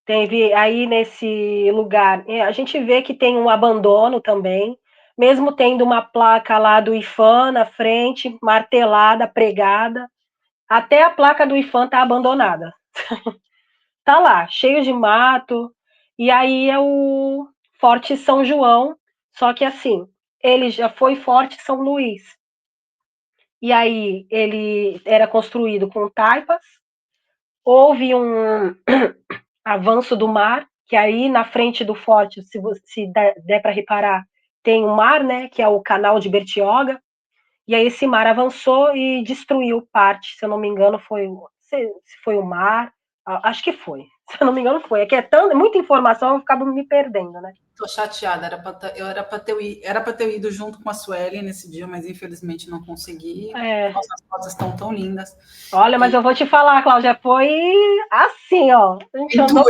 Teve aí nesse lugar, a gente vê que tem um abandono também, mesmo tendo uma placa lá do IFAM na frente, martelada, pregada, até a placa do IFAM tá abandonada. Tá lá, cheio de mato, e aí é o Forte São João, só que assim, ele já foi Forte São Luís. E aí ele era construído com taipas, houve um avanço do mar, que aí na frente do forte, se der para reparar, tem o mar, né, que é o canal de Bertioga, e aí esse mar avançou e destruiu parte, se eu não me engano, se foi o mar, acho que foi, se eu não me engano foi, é que muita informação, eu acabo me perdendo, né. Tô chateada, era para ter ido junto com a Sueli nesse dia, mas infelizmente não consegui. Nossas fotos estão tão lindas. Olha, mas eu vou te falar, Cláudia, foi assim, ó. A gente andou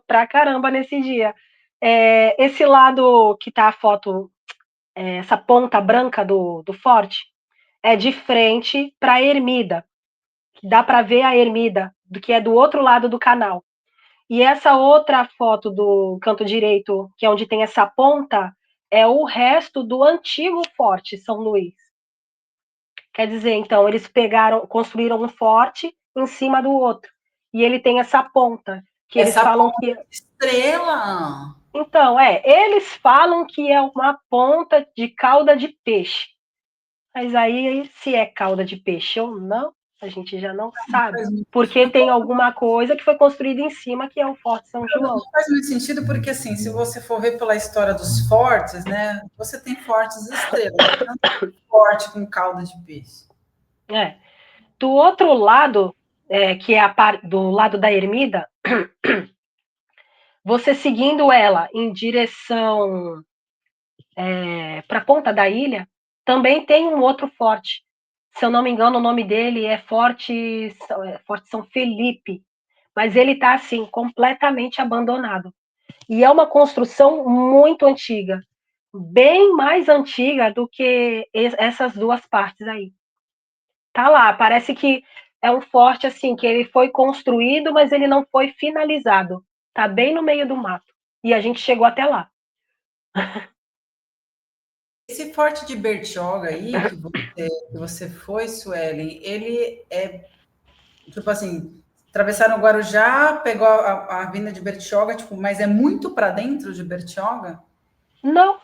pra caramba nesse dia. Esse lado que tá a foto, essa ponta branca do forte, é de frente para a ermida. Dá para ver a ermida, que é do outro lado do canal. E essa outra foto do canto direito, que é onde tem essa ponta, é o resto do antigo forte São Luís. Quer dizer, então, eles construíram um forte em cima do outro. e ele tem essa ponta, que eles falam que... Estrela! Então, eles falam que é uma ponta de cauda de peixe. Mas aí, se é cauda de peixe ou não, a gente já não sabe. Porque tem alguma coisa que foi construída em cima, que é o Forte São João. Não faz muito sentido, porque assim, se você for ver pela história dos fortes, né? Você tem fortes estrelas, tanto forte com cauda de peixe. Do outro lado, que é do lado da ermida, você seguindo ela em direção para a ponta da ilha, também tem um outro forte. Se eu não me engano, o nome dele é Forte São Felipe, mas ele está assim completamente abandonado. E é uma construção muito antiga, bem mais antiga do que essas duas partes aí. Tá lá, parece que é um forte assim que ele foi construído, mas ele não foi finalizado. Tá bem no meio do mato. E a gente chegou até lá. Esse forte de Bertioga aí, que você foi, Suelen, ele é, tipo assim, atravessaram o Guarujá, pegou a vinda de Bertioga, tipo, mas é muito para dentro de Bertioga? Não,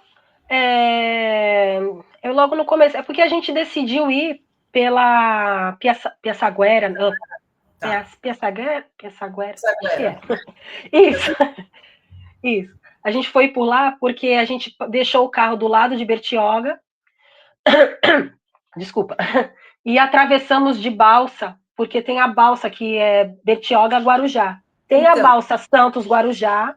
eu logo no começo, é porque a gente decidiu ir pela Piaçaguera, Tá. Piaçaguera, acho que Saguera. é. Isso, isso. A gente foi por lá porque a gente deixou o carro do lado de Bertioga, desculpa, e atravessamos de balsa, porque tem a balsa que é Bertioga-Guarujá. Tem a Então, balsa Santos-Guarujá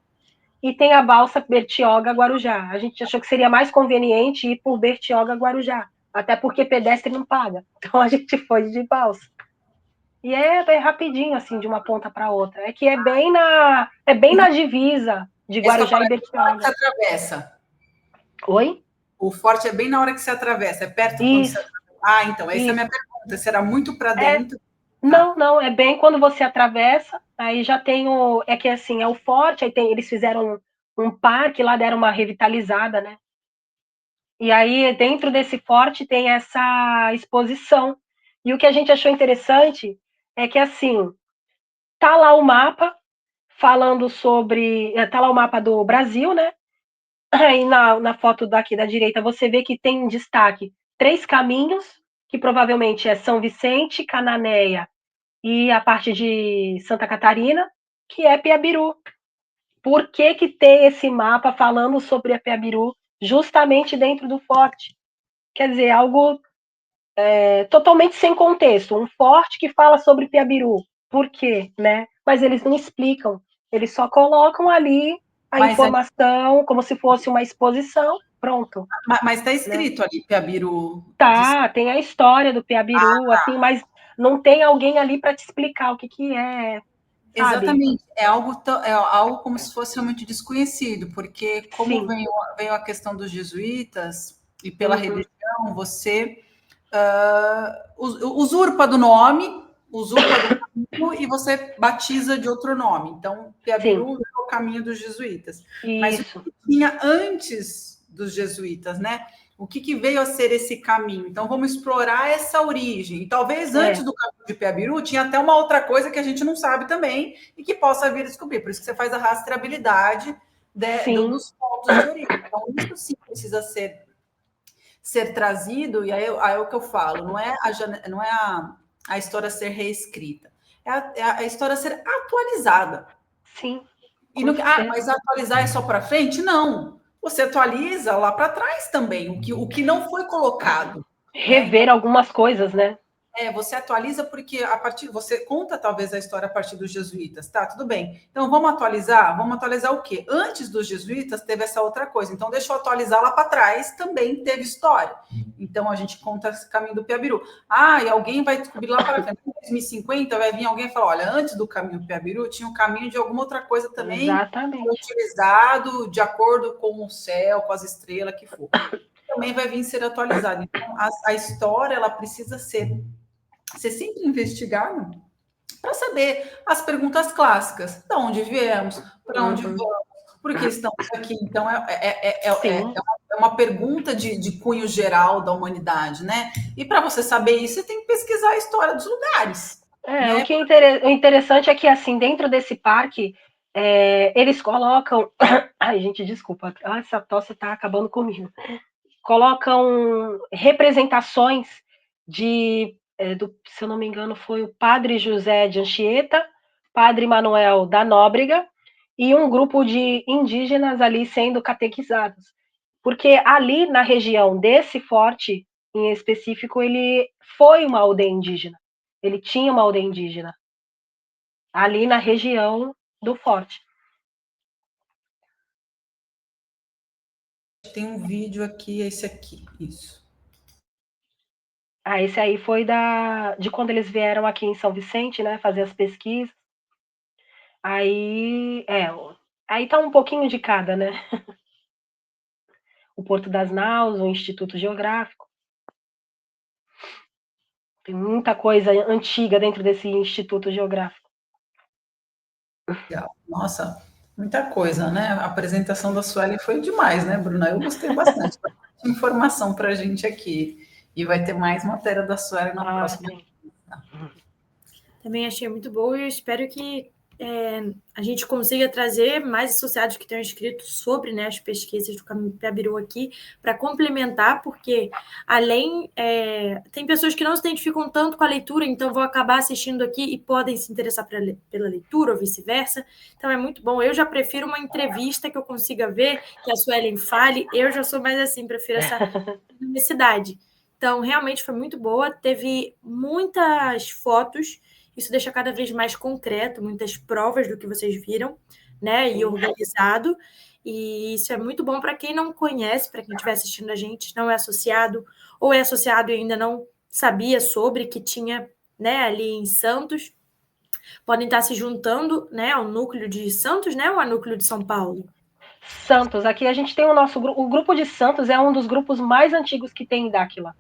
e tem a balsa Bertioga-Guarujá. A gente achou que seria mais conveniente ir por Bertioga-Guarujá, até porque pedestre não paga. Então a gente foi de balsa. E é rapidinho, assim, de uma ponta para outra. É que é bem na divisa de esse que eu Guarujá e falei, na hora que você Bertioga. atravessa. Oi? O forte é bem na hora que você atravessa, é perto quando você Isso, atravessa. Ah, então, essa é a isso. minha pergunta. Será muito para dentro? Tá. Não, é bem quando você atravessa, aí já tem é que assim, é o forte, aí eles fizeram um parque lá, deram uma revitalizada, né? E aí, dentro desse forte, tem essa exposição. E o que a gente achou interessante é que, assim, tá lá o mapa falando sobre... Tá lá o mapa do Brasil, né? Aí na foto daqui da direita, você vê que tem em destaque 3 caminhos, que provavelmente é São Vicente, Cananéia e a parte de Santa Catarina, que é Piabiru. Por que que tem esse mapa falando sobre a Piabiru justamente dentro do forte? Quer dizer, algo totalmente sem contexto. Um forte que fala sobre Piabiru. Por quê, né? Mas eles não explicam. Eles só colocam ali a Mas informação como se fosse uma exposição. Pronto. está Né? escrito ali, Piabiru. Tá, tem a história do Piabiru, assim, mas não tem alguém ali para te explicar o que é, sabe? Exatamente, é algo como se fosse realmente desconhecido, porque como Sim. veio a questão dos jesuítas, e pela Uhum. religião, você usurpa do nome, usurpa do caminho, e você batiza de outro nome. Então, Piabiru é o caminho dos jesuítas. Mas o Isso. que tinha antes dos jesuítas, né? O que veio a ser esse caminho? Então, vamos explorar essa origem. E talvez antes do caminho de Piabiru tinha até uma outra coisa que a gente não sabe também e que possa vir a descobrir. Por isso que você faz a rastreabilidade dos pontos de origem. Então, isso sim precisa ser trazido, e aí é o que eu falo, não é a história ser reescrita, é a história ser atualizada. Sim. Mas atualizar é só para frente? Não. Você atualiza lá para trás também, o que não foi colocado. Rever Então, algumas coisas, né? você atualiza porque você conta talvez a história a partir dos jesuítas, tá? Tudo bem. Então vamos atualizar? Vamos atualizar o quê? Antes dos jesuítas teve essa outra coisa. Então deixa eu atualizar lá para trás, também teve história. Então a gente conta esse caminho do Piabiru. E alguém vai descobrir lá para frente, em 2050 vai vir alguém e falar, olha, antes do caminho do Piabiru tinha um caminho de alguma outra coisa também. Exatamente. Utilizado de acordo com o céu, com as estrelas que for. Também vai vir ser atualizado. Então a história ela precisa ser sempre investigado para saber as perguntas clássicas. De onde viemos? Para onde vamos? Por que estamos aqui? Então, é uma pergunta de cunho geral da humanidade, né? E para você saber isso, você tem que pesquisar a história dos lugares. O né? que o interessante é que, assim, dentro desse parque, eles colocam. Ai, gente, desculpa. Essa tosse está acabando comigo. Colocam representações se eu não me engano, foi o Padre José de Anchieta, Padre Manuel da Nóbrega e um grupo de indígenas ali sendo catequizados. Porque ali na região desse forte, em específico, ele foi uma aldeia indígena. Ele tinha uma aldeia indígena ali na região do forte. Tem um vídeo aqui, esse aqui, isso. Esse aí foi de quando eles vieram aqui em São Vicente, né, fazer as pesquisas. Aí tá um pouquinho de cada, né? O Porto das Naus, o Instituto Geográfico. Tem muita coisa antiga dentro desse Instituto Geográfico. Nossa, muita coisa, né? A apresentação da Suelen foi demais, né, Bruna? Eu gostei bastante. Bastante informação para a gente aqui. E vai ter mais matéria da Suelen na próxima. Sim. Também achei muito boa e eu espero que a gente consiga trazer mais associados que tenham escrito sobre, né, as pesquisas do Caminho do Piabiru aqui, para complementar, porque tem pessoas que não se identificam tanto com a leitura, então vão acabar assistindo aqui e podem se interessar pela leitura ou vice-versa. Então é muito bom. Eu já prefiro uma entrevista que eu consiga ver, que a Suelen fale. Eu já sou mais assim, prefiro essa dinamicidade. Então, realmente foi muito boa. Teve muitas fotos. Isso deixa cada vez mais concreto, muitas provas do que vocês viram, né? E organizado. E isso é muito bom para quem não conhece, para quem estiver assistindo a gente, não é associado, ou é associado e ainda não sabia sobre que tinha, né, ali em Santos. Podem estar se juntando, né, ao núcleo de Santos, né, ou ao núcleo de São Paulo? Santos, aqui a gente tem o grupo de Santos é um dos grupos mais antigos que tem em Dáquila.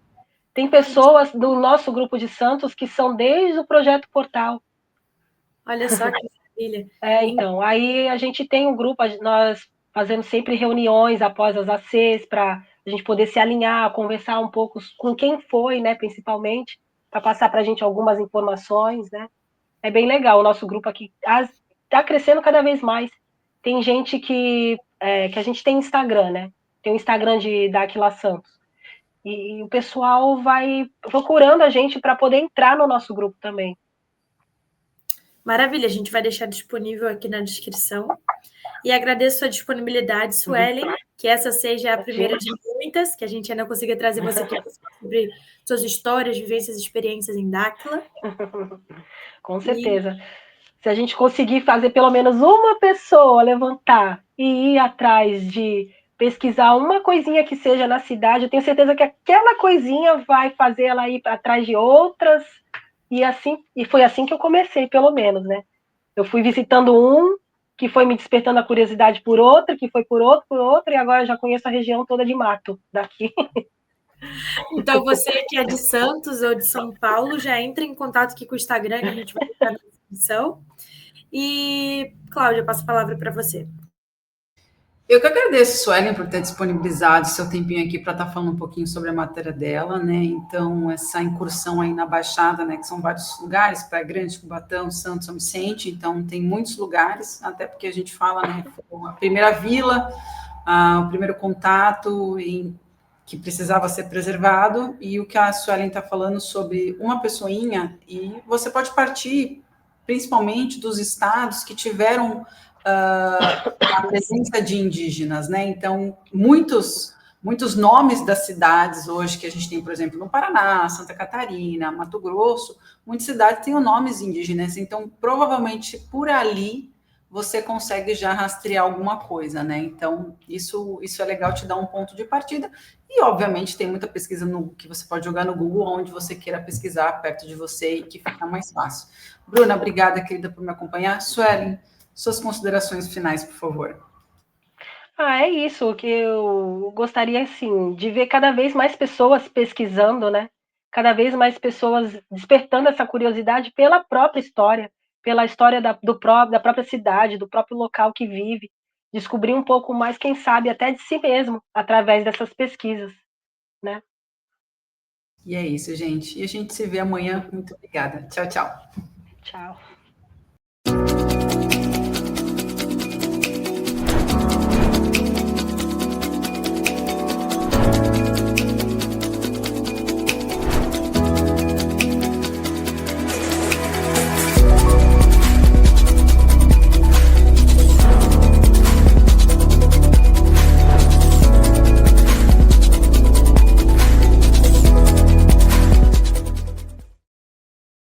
Tem pessoas do nosso grupo de Santos que são desde o projeto Portal. Olha só que maravilha. Então, aí a gente tem um grupo, nós fazemos sempre reuniões após as ACs para a gente poder se alinhar, conversar um pouco com quem foi, né, principalmente, para passar para a gente algumas informações, né. É bem legal, o nosso grupo aqui está crescendo cada vez mais. Tem gente que a gente tem Instagram, né, tem o Instagram da Aquila Santos, e o pessoal vai procurando a gente para poder entrar no nosso grupo também. Maravilha, a gente vai deixar disponível aqui na descrição. E agradeço a disponibilidade, Suelen, que essa seja a primeira de muitas, que a gente ainda consiga trazer você aqui sobre suas histórias, vivências e experiências em Dáquila. Com certeza. Se a gente conseguir fazer pelo menos uma pessoa levantar e ir atrás de pesquisar uma coisinha que seja na cidade, eu tenho certeza que aquela coisinha vai fazer ela ir atrás de outras. E foi assim que eu comecei, pelo menos, né? Eu fui visitando um, que foi me despertando a curiosidade por outro, que foi por outro, e agora eu já conheço a região toda de mato daqui. Então, você que é de Santos ou de São Paulo, já entra em contato aqui com o Instagram, que a gente vai deixar na descrição. E, Cláudia, passo a palavra para você. Eu que agradeço, Suelen, por ter disponibilizado seu tempinho aqui para estar falando um pouquinho sobre a matéria dela, né? Então, essa incursão aí na Baixada, né? Que são vários lugares, Praia Grande, Cubatão, Santos, São Vicente, então tem muitos lugares, até porque a gente fala, né? A primeira vila, o primeiro contato que precisava ser preservado, e o que a Suelen está falando sobre uma pessoinha, e você pode partir principalmente dos estados que tiveram a presença de indígenas, né? Então, muitos nomes das cidades hoje que a gente tem, por exemplo, no Paraná, Santa Catarina, Mato Grosso, muitas cidades têm nomes indígenas, então, provavelmente, por ali, você consegue já rastrear alguma coisa, né? Então, isso é legal, te dar um ponto de partida. E, obviamente, tem muita pesquisa que você pode jogar no Google, onde você queira pesquisar perto de você e que fica mais fácil. Bruna, obrigada, querida, por me acompanhar. Suelen, suas considerações finais, por favor. É isso, que eu gostaria, assim, de ver cada vez mais pessoas pesquisando, né? Cada vez mais pessoas despertando essa curiosidade pela própria história, pela história da própria cidade, do próprio local que vive, descobrir um pouco mais, quem sabe, até de si mesmo, através dessas pesquisas, né? E é isso, gente. E a gente se vê amanhã. Muito obrigada. Tchau, tchau. Tchau.